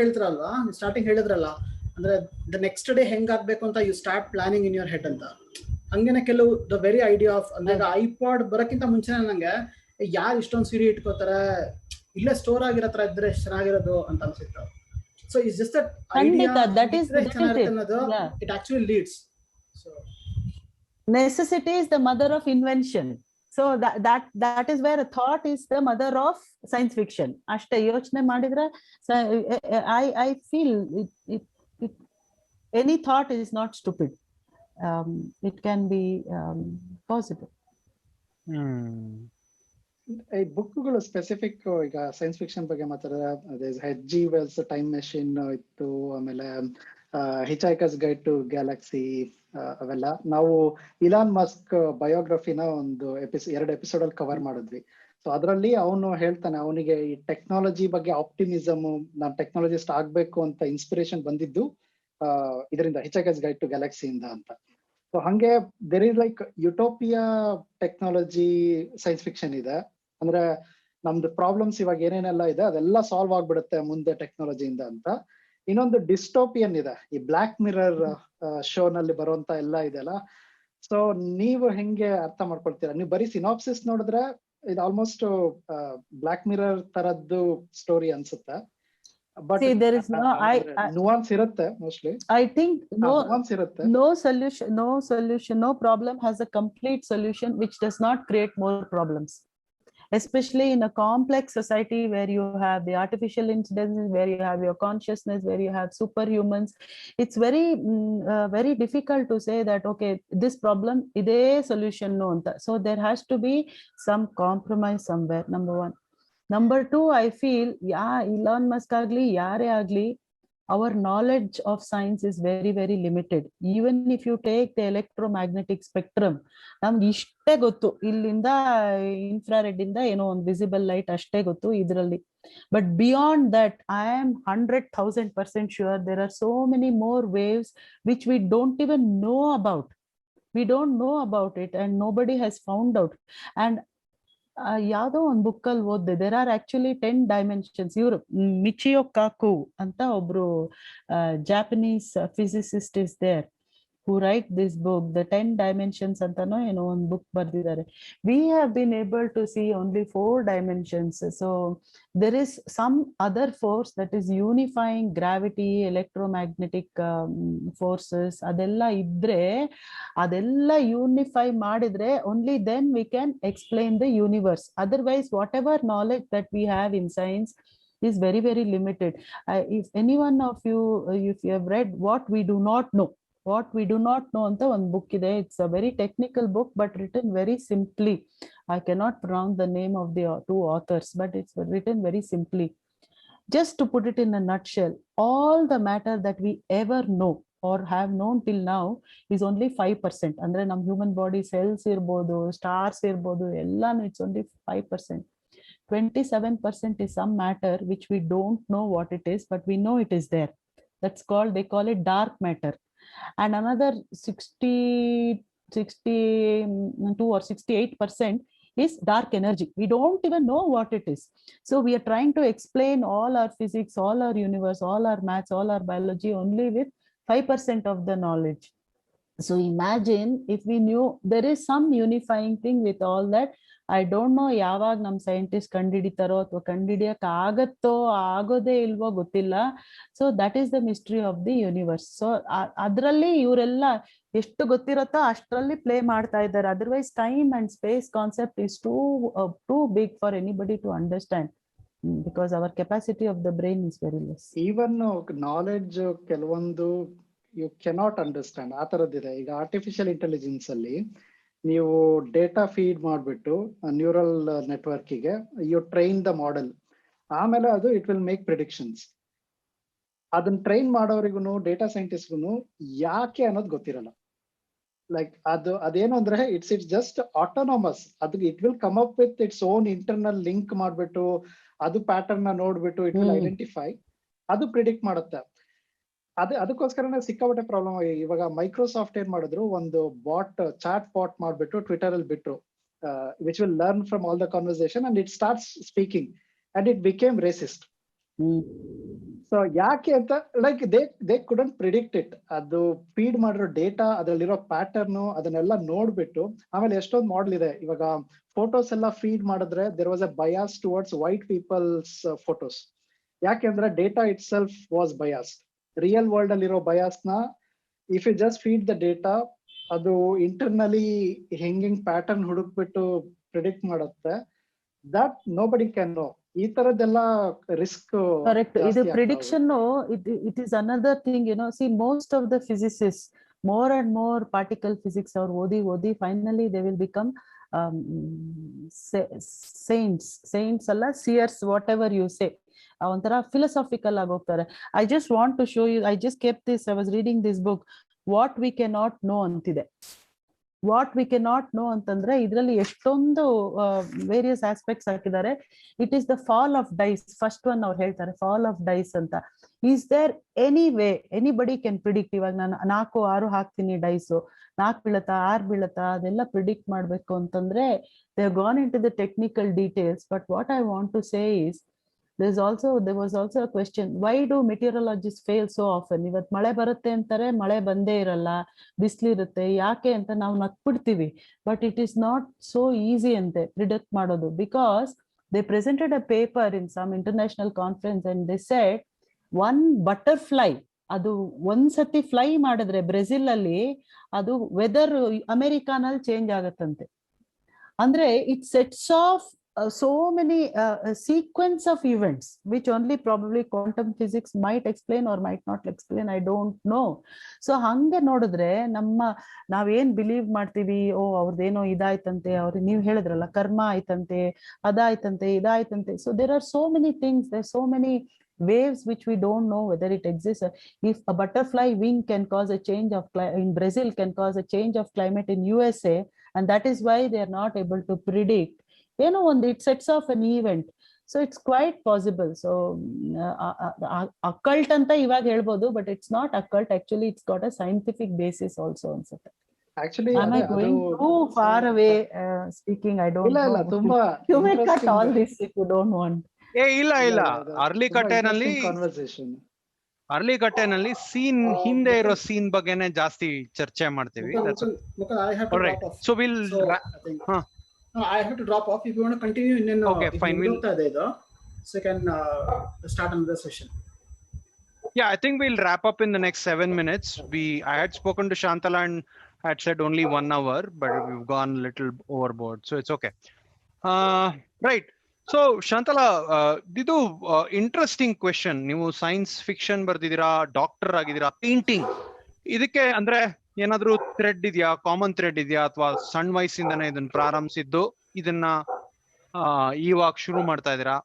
ಹೇಳಿದ್ರಲ್ಲ, ಅಂದ್ರೆ ದ ನೆಕ್ಸ್ಟ್ ಡೇ ಹೆಂಗಾಗ್ಬೇಕು ಅಂತ you start planning in your head ಅಂತ. ಹಂಗೇನೆ ಕೆಲವು ದ ವೆರಿ ಐಡಿಯಾ ಆಫ್, ಅಂದ್ರೆ ಐಪಾಡ್ ಬರಕ್ಕಿಂತ ಮುಂಚೆನೆ ನಂಗೆ ಯಾರು ಇಷ್ಟೊಂದು ಸೀರೆ ಇಟ್ಕೋತಾರೆ, ಇಲ್ಲೇ ಸ್ಟೋರ್ ಆಗಿರತ್ರ ಇದ್ರೆ ಚೆನ್ನಾಗಿರೋದು ಅಂತ ಅನ್ಸಿತ್ತು. So it's just that idea, that is ಅನ್ನೋದು it actually leads. So necessity is the mother of invention. So that is where a thought is the mother of science fiction. ಅಷ್ಟೇ ಯೋಚನೆ ಮಾಡಿದ್ರೆ I feel it any thought is not stupid. It can be possible. ಈ ಬುಕ್ಗಳು ಸ್ಪೆಸಿಫಿಕ್ ಈಗ ಸೈನ್ಸ್ ಫಿಕ್ಷನ್ ಬಗ್ಗೆ ಮಾತಾಡಿದ್ರೆ H.G. Wells ಟೈಮ್ ಮೆಷಿನ್ ಇತ್ತು, ಆಮೇಲೆ ಹಿಚ್ಹೈಕರ್ಸ್ ಗೈಡ್ ಟು ಗ್ಯಾಲಕ್ಸಿ, ಅವೆಲ್ಲ ನಾವು ಇಲಾನ್ ಮಸ್ಕ್ ಬಯೋಗ್ರಫಿನ ಒಂದು 2 ಎಪಿಸೋಡ್ ಅಲ್ಲಿ ಕವರ್ ಮಾಡಿದ್ವಿ. ಸೊ ಅದರಲ್ಲಿ ಅವನು ಹೇಳ್ತಾನೆ, ಅವನಿಗೆ ಈ ಟೆಕ್ನಾಲಜಿ ಬಗ್ಗೆ ಆಪ್ಟಿಮಿಸಮ್, ನಾನ್ ಟೆಕ್ನಾಲಜಿಸ್ಟ್ ಆಗ್ಬೇಕು ಅಂತ ಇನ್ಸ್ಪಿರೇಷನ್ ಬಂದಿದ್ದು ಇದರಿಂದ, ಹಿಚ್ಹೈಕರ್ಸ್ ಗೈಡ್ ಟು ಗ್ಯಾಲಕ್ಸಿ ಇಂದ ಅಂತ. ಸೊ ಹಂಗೆ there is like utopia technology science fiction ಇದೆ. ಅಂದ್ರೆ ನಮ್ದು ಪ್ರಾಬ್ಲಮ್ಸ್ ಇವಾಗ ಏನೇನೆಲ್ಲ ಇದೆ ಅದೆಲ್ಲ ಸಾಲ್ವ್ ಆಗ್ಬಿಡುತ್ತೆ ಮುಂದೆ ಟೆಕ್ನಾಲಜಿಯಿಂದ ಅಂತ. ಇನ್ನೊಂದು ಡಿಸ್ಟೋಪಿಯನ್ ಇದೆ, ಈ ಬ್ಲಾಕ್ ಮಿರರ್ ಶೋ ನಲ್ಲಿ ಬರುವಂತ ಎಲ್ಲ ಇದೆಲ್ಲ. ಸೊ ನೀವು ಹೆಂಗೆ ಅರ್ಥ ಮಾಡ್ಕೊಳ್ತೀರಾ? ನೀವು ಬರೀ ಸಿನಾಪ್ಸಿಸ್ ನೋಡಿದ್ರೆ ಇದು ಆಲ್ಮೋಸ್ಟ್ ಬ್ಲಾಕ್ ಮಿರರ್ ತರದ್ದು ಸ್ಟೋರಿ ಅನ್ಸುತ್ತೆ, ಬಟ್ ನುವಾನ್ಸ್ ಇರುತ್ತೆ ಮೋಸ್ಟ್ಲಿ. I think ನುವಾನ್ಸ್ ಇರುತ್ತೆ. no solution, no problem has a complete solution which does not create more problems. Especially in a complex society where you have the artificial intelligence, where you have your consciousness, where you have superhumans, it's very difficult to say that okay, this problem ide solution no anta. So there has to be some compromise somewhere, number one. Number two, I feel Elon Musk agli yare agli our knowledge of science is very, very limited. Even if you take the electromagnetic spectrum, ನಮ್ಗೆ ಇಷ್ಟೇ ಗೊತ್ತು, ಇಲ್ಲಿಂದ ಇನ್ಫ್ರಾರೆಡ್ ಇಂದ ಏನೋ ಒಂದು ವಿಸಿಬಲ್ ಲೈಟ್ ಅಷ್ಟೇ ಗೊತ್ತು ಇದರಲ್ಲಿ. But beyond that, I am 100,000% sure there are so many more waves which we don't even know about. We don't know about it and nobody has found out. And ಯಾವುದೋ ಒಂದು ಬುಕ್ ಅಲ್ಲಿ ಓದಿದೆ, ದೇರ್ ಆರ್ ಆಕ್ಚುಲಿ 10 ಡೈಮೆನ್ಷನ್ಸ್. ಇವರು ಮಿಚಿಯೋ ಕಾಕು ಅಂತ ಒಬ್ರು Japanese physicist is there who write this book, the 10 dimensions antano eno one book ಬರ್ದಿದ್ದಾರೆ. We have been able to see only 4 dimensions. So there is some other force that is unifying gravity, electromagnetic forces, adella idre, adella unify ಮಾಡಿದ್ರೆ only then we can explain the universe. Otherwise whatever knowledge that we have in science is very, very limited. If any one of you, if you have read What We Do Not Know ಅಂತ ಒಂದು ಬುಕ್ ಇದೆ. It's a very technical book but written very simply. I cannot pronounce the name of the 2 authors, but it's written very simply. Just to put it in a nutshell, all the matter that we ever know or have known till now is only 5%. ಅಂದ್ರೆ ನಮ್ಮ ಹ್ಯೂಮನ್ ಬಾಡಿ ಸೆಲ್ಸ್ ಇರ್ಬೋದು, ಸ್ಟಾರ್ಸ್ ಇರ್ಬೋದು, ಎಲ್ಲಾನು it's only 5%. 27% is some matter which we don't know what it is, but we know it is there. That's called, they call it dark matter. And another 62 or 68% is dark energy. We don't even know what it is. So we are trying to explain all our physics, all our universe, all our maths, all our biology only with 5% of the knowledge. So imagine if we knew there is some unifying thing with all that. I don't know ಯಾವಾಗ ನಮ್ಮ ಸೈಂಟಿಸ್ಟ್ ಕಂಡಿಡಿತಾರೋ ಅಥವಾ ಕಂಡಿಡಿಯಕ್ ಆಗತ್ತೋ ಆಗೋದೇ ಇಲ್ವೋ ಗೊತ್ತಿಲ್ಲ. So that is the mystery of the universe. So ಅದರಲ್ಲಿ ಇವರೆಲ್ಲ ಎಷ್ಟು ಗೊತ್ತಿರತ್ತೋ ಅಷ್ಟರಲ್ಲಿ ಪ್ಲೇ ಮಾಡ್ತಾ ಇದ್ದಾರೆ. Otherwise time and space concept is too big for anybody to understand, because our capacity of the brain is very less. Even knowledge ಕೆಲವೊಂದು ಯು ಕೆನಾಟ್ ಅಂಡರ್ಸ್ಟ್ಯಾಂಡ್, ಆ ತರದ್ದಿದೆ. ಈಗ ಆರ್ಟಿಫಿಷಿಯಲ್ ಇಂಟೆಲಿಜೆನ್ಸ್ ಅಲ್ಲಿ ನೀವು ಡೇಟಾ ಫೀಡ್ ಮಾಡಿಬಿಟ್ಟು ನ್ಯೂರಲ್ ನೆಟ್ವರ್ಕಿಗೆ ಯು ಟ್ರೈನ್ ದ ಮಾಡೆಲ್, ಆಮೇಲೆ ಅದು ಇಟ್ ವಿಲ್ ಮೇಕ್ ಪ್ರಿಡಿಕ್ಷನ್ಸ್. ಅದನ್ನ ಟ್ರೈನ್ ಮಾಡೋರಿಗೂ ಡೇಟಾ ಸೈಂಟಿಸ್ಟ್ಗೂ ಯಾಕೆ ಅನ್ನೋದು ಗೊತ್ತಿರಲ್ಲ. ಲೈಕ್ ಅದೇನು ಅಂದ್ರೆ ಇಟ್ಸ್ ಜಸ್ಟ್ ಆಟೋನಮಸ್. ಅದು it will come up with its own internal link ಮಾಡ್ಬಿಟ್ಟು ಅದು ಪ್ಯಾಟರ್ನ್ ನೋಡ್ಬಿಟ್ಟು ಇಟ್ ವಿಲ್ ಐಡೆಂಟಿಫೈ, ಅದು ಪ್ರಿಡಿಕ್ಟ್ ಮಾಡುತ್ತೆ. ಅದಕ್ಕೋಸ್ಕರನೇ ಸಿಕ್ಕಾಪಟ್ಟೆ ಪ್ರಾಬ್ಲಮ್. ಇವಾಗ ಮೈಕ್ರೋಸಾಫ್ಟ್ ಏನ್ ಮಾಡಿದ್ರು, ಒಂದು ಚಾಟ್ ಬಾಟ್ ಮಾಡ್ಬಿಟ್ಟು ಟ್ವಿಟರ್ ಅಲ್ಲಿ ಬಿಟ್ರು, which will learn from all the conversation and it starts speaking and it became racist. So ಯಾಕೆ ಅಂತ, like they couldn't predict it. ಅದು ಫೀಡ್ ಮಾಡಿರೋ ಡೇಟಾ, ಅದ್ರಲ್ಲಿರೋ ಪ್ಯಾಟರ್ನ್, ಅದನ್ನೆಲ್ಲ ನೋಡ್ಬಿಟ್ಟು ಆಮೇಲೆ ಎಷ್ಟೊಂದು ಮಾಡೆಲ್ ಇದೆ. ಇವಾಗ ಫೋಟೋಸ್ ಎಲ್ಲ ಫೀಡ್ ಮಾಡಿದ್ರೆ there was a bias towards white people's photos. ಯಾಕೆಂದ್ರೆ data itself was bias. Real world ಅಲ್ಲಿರೋ ಬಯಾಸ್ ನ if you just feed the data, ಅದು ಇಂಟರ್ನಲಿ ಹೆಂಗ್ ಪ್ಯಾಟರ್ನ್ ಹುಡುಕ್ಬಿಟ್ಟು ಪ್ರಿಡಿಕ್ಟ್ ಮಾಡುತ್ತೆ. That nobody can know. ಈ ತರದ್ದೆಲ್ಲ ರಿಸ್ಕ್. ಕರೆಕ್ಟ್. ಇದು prediction it is another thing. You know, see most of the physicist more and more particle physics or ಓದಿ finally they will become saints ಅಲ್ಲ, seers, whatever you say. ಒಂಥರ ಫಿಲಸಾಫಿಕಲ್ ಆಗಿ ಹೋಗ್ತಾರೆ. I just want to show you, I just kept this, I was reading this book, what we can not know ಅಂತಿದೆ. What we can not know ಅಂತಂದ್ರೆ ಇದರಲ್ಲಿ ಎಷ್ಟೊಂದು ವೇರಿಯಸ್ ಆಸ್ಪೆಕ್ಟ್ಸ್ ಹಾಕಿದ್ದಾರೆ. It is the fall of dice. First one ಅವ್ರು ಹೇಳ್ತಾರೆ ಫಾಲ್ ಆಫ್ ಡೈಸ್ ಅಂತ. Is there any way anybody can predict? ಇವಾಗ ನಾನು 4, 6 ಹಾಕ್ತೀನಿ ಡೈಸು, 4 ಬೀಳತ್ತಾ 6 ಬೀಳತ್ತಾ ಅದೆಲ್ಲ ಪ್ರಿಡಿಕ್ಟ್ ಮಾಡ್ಬೇಕು ಅಂತಂದ್ರೆ they have gone into the technical details. But what I want to say is there was also a question, why do meteorologists fail so often? ಇವತ್ತು ಮಳೆ ಬರುತ್ತೆ ಅಂತಾರೆ, ಮಳೆ ಬಂದೇ ಇರಲ್ಲ, ಬಿಸಿಲಿರುತ್ತೆ, ಯಾಕೆ ಅಂತ ನಾವು ನಕ್ಬಿಡ್ತೀವಿ. But it is not so easy ಅಂತೆ ಪ್ರಿಡಿಕ್ಟ್ ಮಾಡೋದು, because they presented a paper in some international conference and they said one butterfly, ಅದು ಒಂದ್ಸತಿ ಫ್ಲೈ ಮಾಡಿದ್ರೆ ಬ್ರೆಜಿಲ್ ಅಲ್ಲಿ ಅದು ವೆದರ್ ಅಮೆರಿಕಾನಲ್ಲಿ ಚೇಂಜ್ ಆಗತ್ತಂತೆ. ಅಂದ್ರೆ it sets of so many sequence of events which only probably quantum physics might explain or might not explain, I don't know. So ಹಂಗೆ ನೋಡಿದ್ರೆ ನಾವೇನ್ ಬಿಲೀವ್ ಮಾಡ್ತೀವಿ, ಓ ಅವ್ರದ್ದೇನೋ ಇದಾಯ್ತಂತೆ, ಅವ್ರಿಗೆ ನೀವು ಹೇಳಿದ್ರಲ್ಲ ಕರ್ಮ ಆಯ್ತಂತೆ, ಅದಾಯ್ತಂತೆ, ಇದಾಯ್ತಂತೆ. So there are so many things, there are so many waves which we don't know whether it exists. If a butterfly wing can cause a change of in Brazil, can cause a change of climate in USA, and that is why they are not able to predict, you know, and it sets off an event. So it's quite possible. So occult anta iವಾಗ ಹೇಳ್ಬೋದು, but it's not occult. Actually, it's got a scientific basis also ಅನ್ಸುತ್ತೆ. Actually Am I going too far away speaking? I don't ಇಲ್ಲ know. ತುಂಬಾ You may cut all this if you don't want. ಇಲ್ಲ ಅರ್ಲಿಕಟ್ಟೆನಲ್ಲಿ ಕಾನ್ವರ್ಸೇಷನ್ ಅರ್ಲಿಕಟ್ಟೆನಲ್ಲಿ ಸೀನ್ ಹಿಂದೆ ಇರೋ ಸೀನ್ ಬಗ್ಗೆನೆ ಜಾಸ್ತಿ ಚರ್ಚೆ ಮಾಡ್ತೀವಿ. Mukul, I have to drop off. So we'll So, I think, no, I have to drop off. If you want to continue, then Okay, fine. So you can start another session. Yeah, I think we'll wrap up in the next 7 minutes. I had spoken to Shantala and had said only 1 hour, but we've gone a little overboard, so it's okay. Right. So Shantala, ಇದು ಇಂಟ್ರೆಸ್ಟಿಂಗ್ ಕ್ವೆಶನ್. ನೀವು ಸೈನ್ಸ್ ಫಿಕ್ಷನ್ ಬರ್ದಿದ್ದೀರಾ, ಡಾಕ್ಟರ್ ಆಗಿದ್ದೀರಾ, ಪೇಂಟಿಂಗ್ ಇದಕ್ಕೆ ಅಂದ್ರೆ ಏನಾದ್ರೂ ಥ್ರೆಡ್ ಇದೆಯಾ, ಕಾಮನ್ ಥ್ರೆಡ್ ಇದೆಯಾ, ಅಥವಾ ಸಣ್ಣ ವಯಸ್ಸಿಂದನೇ ಇದನ್ನ ಪ್ರಾರಂಭಿಸಿದ್ದು ಇದನ್ನ ಇವಾಗ ಶುರು ಮಾಡ್ತಾ ಇದ್ದೀರಾ?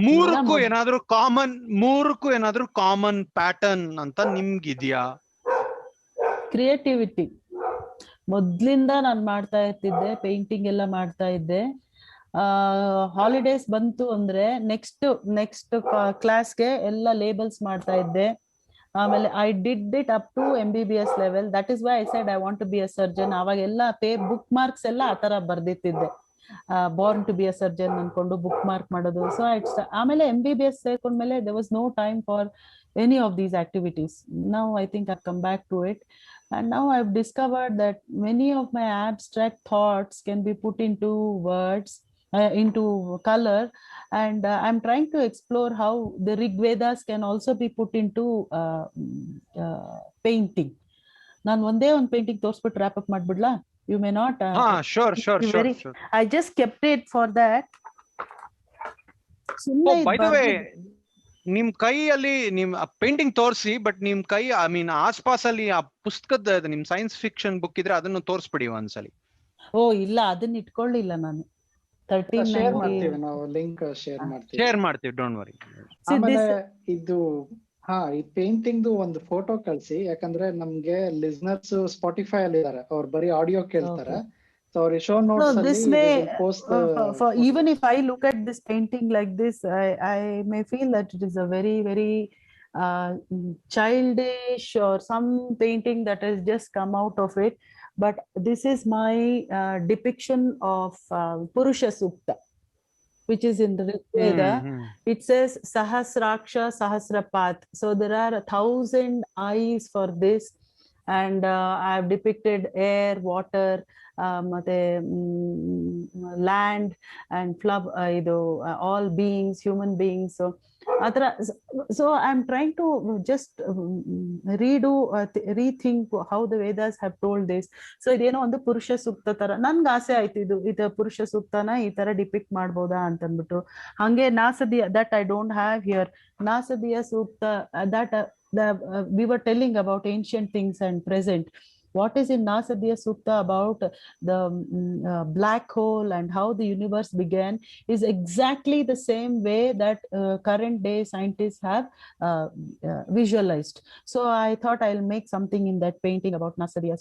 ಮೂರಕ್ಕೂ ಏನಾದ್ರೂ ಕಾಮನ್ ಪ್ಯಾಟರ್ನ್ ಅಂತ ನಿಮ್ಗಿದ್ಯಾ? ಕ್ರಿಯೇಟಿವಿಟಿ ಮೊದ್ಲಿಂದ ನಾನು ಮಾಡ್ತಾ ಇರ್ತಿದ್ದೆ, ಪೇಂಟಿಂಗ್ ಎಲ್ಲ ಮಾಡ್ತಾ ಇದ್ದೆ. ಹಾಲಿಡೇಸ್ ಬಂತು ಅಂದ್ರೆ ನೆಕ್ಸ್ಟ್ ಕ್ಲಾಸ್ಗೆ ಎಲ್ಲ ಲೇಬಲ್ಸ್ ಮಾಡ್ತಾ ಇದ್ದೆ. ಆಮೇಲೆ I did it up to MBBS level. That is why I said I want to be a surgeon. ಅವಾಗೆಲ್ಲ ಬುಕ್ ಮಾರ್ಕ್ಸ್ ಎಲ್ಲ ಆತರ ಬರ್ದಿತ್ತಿದ್ದೆ. Born to be a surgeon ಅನ್ಕೊಂಡು ಬುಕ್ ಮಾರ್ಕ್ ಮಾಡೋದು. ಸೊ ಆಮೇಲೆ MBBS ಸೇರ್ಕೊಂಡ್ಮೇಲೆ there was no time for any of these activities. Now I think I've come back to it, and now I've discovered that many of my abstract thoughts can be put into words, into color, and I'm trying to explore how the Rig Vedas can also be put into painting. ನಾನು ಒಂದೇ ಒಂದು ಪೇಂಟಿಂಗ್ ತೋರಿಸ್ಬಿಟ್ಟು wrap up ಮಾಡ್ಬಿಡ್ಲಾ? You may not. Sure. I just kept it for that. By the way, ನಿಮ್ ಕೈಯಲ್ಲಿ ನಿಮ್ ಪೇಂಟಿಂಗ್ ತೋರಿಸಿ, ಬಟ್ ನಿಮ್ ಕೈ ಆಸ್ಪಾಸಲ್ಲಿ ಆ ಪುಸ್ತಕದ ನಿಮ್ ಸೈನ್ಸ್ ಫಿಕ್ಷನ್ ಬುಕ್ ಇದ್ರೆ ಅದನ್ನು ತೋರಿಸ್ಬಿಡಿ ಒಂದ್ಸಲಿ. ಇಲ್ಲ, ಅದನ್ನ ಇಟ್ಕೊಳ್ಳಿಲ್ಲ ನಾನು. ಶೇರ್ ಮಾಡ್ತೀವಿ ನಾವು, ಲಿಂಕ್ ಶೇರ್ ಮಾಡ್ತೀವಿ, ಡೋಂಟ್ ವರಿ. ಆಮೇಲೆ ಇದು ಈ ಪೇಂಟಿಂಗ್ ಒಂದು ಫೋಟೋ ಕಳ್ಸಿ, ಯಾಕಂದ್ರೆ ನಮ್ಗೆ ಲಿಸ್ನರ್ಸ್ ಸ್ಪಾಟಿಫೈ ಅಲ್ಲಿ ಇದಾರೆ, ಅವ್ರು ಬರೀ ಆಡಿಯೋ ಕೇಳ್ತಾರೆ. So our show notes this way, post for even if I look at this painting like this, I may feel that it is a very, very childish or some painting that has just come out of it. But this is my depiction of Purusha Sukta, which is in the Rig Veda. It says Sahasraksha Sahasrapath. So there are 1,000 eyes for this, and I have depicted air, water, ಮತ್ತೆ ಲ್ಯಾಂಡ್ ಅಂಡ್ ಫ್ಲವ್, ಇದು ಆಲ್ ಬೀಯಿಂಗ್ಸ್, ಹ್ಯೂಮನ್ ಬೀಯಿಂಗ್ಸ್. ಆತರ. So I am trying to just rethink how the Vedas have told this. So ಇದೇನೋ ಒಂದು ಪುರುಷ ಸೂಕ್ತ ತರ ನನ್ಗೆ ಆಸೆ ಆಯ್ತು, ಇದು ಪುರುಷ ಸೂಕ್ತನ ಈ ತರ ಡಿಪಿಕ್ಟ್ ಮಾಡ್ಬೋದಾ ಅಂತಂದ್ಬಿಟ್ಟು. ಹಂಗೆ Nasadiya, that I don't have here, Nasadiya Sukta, that we were telling about ancient things and present. What is in Nasadiya Sukta about the black hole and how the universe began is exactly the same way that current day scientists have visualized. So I thought I'll make something in that painting about Nasadiya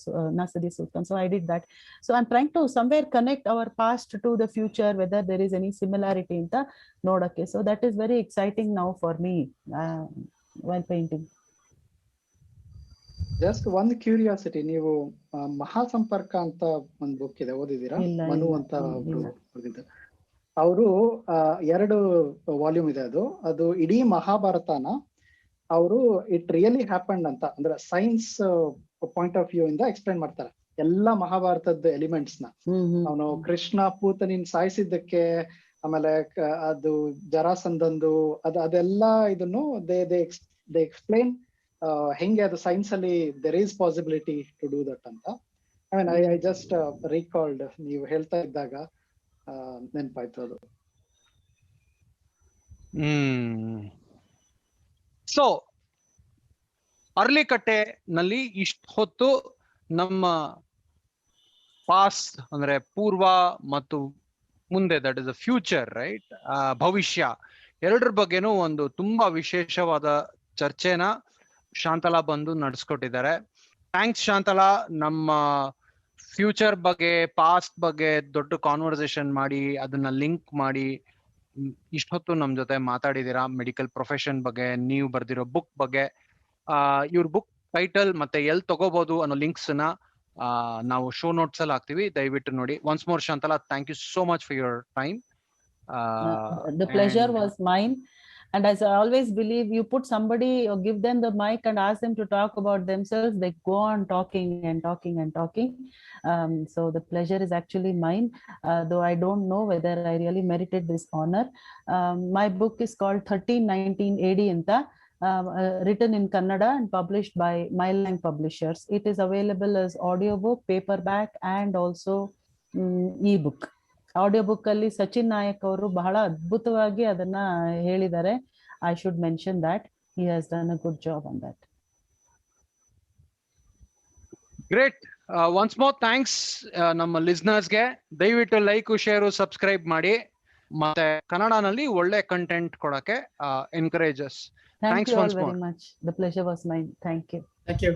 Sukta. So I did that. So I'm trying to somewhere connect our past to the future, whether there is any similarity in the nodakke. So that is very exciting now for me while painting. Just ಒಂದು ಕ್ಯೂರಿಯಾಸಿಟಿ, ನೀವು ಮಹಾಸಂಪರ್ಕ ಅಂತ ಒಂದು ಬುಕ್ ಇದೆ, ಓದಿದೀರಾ? ಮನು ಅಂತ ಬರ್ದಿದ್ದಾರೆ ಅವರು. 2 ವಾಲ್ಯೂಮ್ ಇದೆ ಅದು ಇಡೀ ಮಹಾಭಾರತನ ಅವರು ಇಟ್ ರಿಯಲಿ ಹ್ಯಾಪನ್ಡ್ ಅಂತ, ಅಂದ್ರೆ ಸೈನ್ಸ್ ಪಾಯಿಂಟ್ ಆಫ್ ವ್ಯೂ ಇಂದ ಎಕ್ಸ್ಪ್ಲೈನ್ ಮಾಡ್ತಾರೆ ಎಲ್ಲಾ ಮಹಾಭಾರತದ ಎಲಿಮೆಂಟ್ಸ್ ನ. ಅವನು ಕೃಷ್ಣ ಪೂತನಿನ್ ಸಾಯಿಸಿದ್ದಕ್ಕೆ, ಆಮೇಲೆ ಅದು ಜರಾಸಂಧಂದು, ಅದೆಲ್ಲ ಇದನ್ನು ದೇ ಎಕ್ಸ್ಪ್ಲೈನ್ ಹೆಂಗೆ ಅದು ಸೈನ್ಸ್ ಅಲ್ಲಿ there is possibility to do that ಅಂತ. ಐ ಜಸ್ಟ್ ರೀಕಾಲ್ಡ್, ನೀವು ಹೇಳ್ತಾ ಇದ್ದಾಗ ನೆನಪಾಯ್ತು ಅದು. ಸೊ ಅರ್ಲಿಕಟ್ಟೆನಲ್ಲಿ ಇಷ್ಟು ಹೊತ್ತು ನಮ್ಮ ಪಾಸ್ಟ್ ಅಂದ್ರೆ ಪೂರ್ವ ಮತ್ತು ಮುಂದೆ, that is the future, right, ಭವಿಷ್ಯ, ಎರಡರ ಬಗ್ಗೆನೂ ಒಂದು ತುಂಬಾ ವಿಶೇಷವಾದ ಚರ್ಚೆನ ಶಾಂತಲಾ ಬಂದು ನಡೆಸ್ಕೊಟ್ಟಿದ್ದಾರೆ. ಥ್ಯಾಂಕ್ಸ್ ಶಾಂತಲಾ. ನಮ್ಮ ಫ್ಯೂಚರ್ ಬಗ್ಗೆ, ಪಾಸ್ಟ್ ಬಗ್ಗೆ ದೊಡ್ಡ ಕಾನ್ವರ್ಸೇಷನ್ ಮಾಡಿ ಅದನ್ನ ಲಿಂಕ್ ಮಾಡಿ ಇಷ್ಟೊತ್ತು ನಮ್ ಜೊತೆ ಮಾತಾಡಿದೀರಾ. ಮೆಡಿಕಲ್ ಪ್ರೊಫೆಷನ್ ಬಗ್ಗೆ, ನೀವು ಬರ್ದಿರೋ ಬುಕ್ ಬಗ್ಗೆ, ಇವ್ರ ಬುಕ್ ಟೈಟಲ್ ಮತ್ತೆ ಎಲ್ಲಿ ತಗೋಬಹುದು ಅನ್ನೋ ಲಿಂಕ್ಸ್ ನ ನಾವು ಶೋ ನೋಟ್ಸ್ ಅಲ್ಲಿ ಹಾಕ್ತಿವಿ, ದಯವಿಟ್ಟು ನೋಡಿ. Once more Shantala, thank you so much for your time. The pleasure was mine. And as I always believe, you put somebody or give them the mic and ask them to talk about themselves, they go on talking and talking and talking. So the pleasure is actually mine, though I don't know whether I really merited this honor. My book is called 1319 AD anta, written in Kannada and published by Mylang Publishers. It is available as audiobook, paperback, and also e-book. Audio book ಅಲ್ಲಿ ಸಚಿನ್ ನಾಯಕ್ ಅವರು ಬಹಳ ಅದ್ಭುತವಾಗಿ ಅದನ್ನ ಹೇಳಿದ್ದಾರೆ. I should mention that he has done a good job on that. Great. Once more thanks ನಮ್ಮ ಲಿಸ್ನರ್ಸ್ಗೆ. ದಯವಿಟ್ಟು ಲೈಕ್, ಶೇರು, ಸಬ್ಸ್ಕ್ರೈಬ್ ಮಾಡಿ. ಮತ್ತೆ ಕನ್ನಡನಲ್ಲಿ ಒಳ್ಳೆ ಕಂಟೆಂಟ್ ಕೊಡಕ್ಕೆ encourages. Thank you all very much. The pleasure was mine. Thank you. Thank you.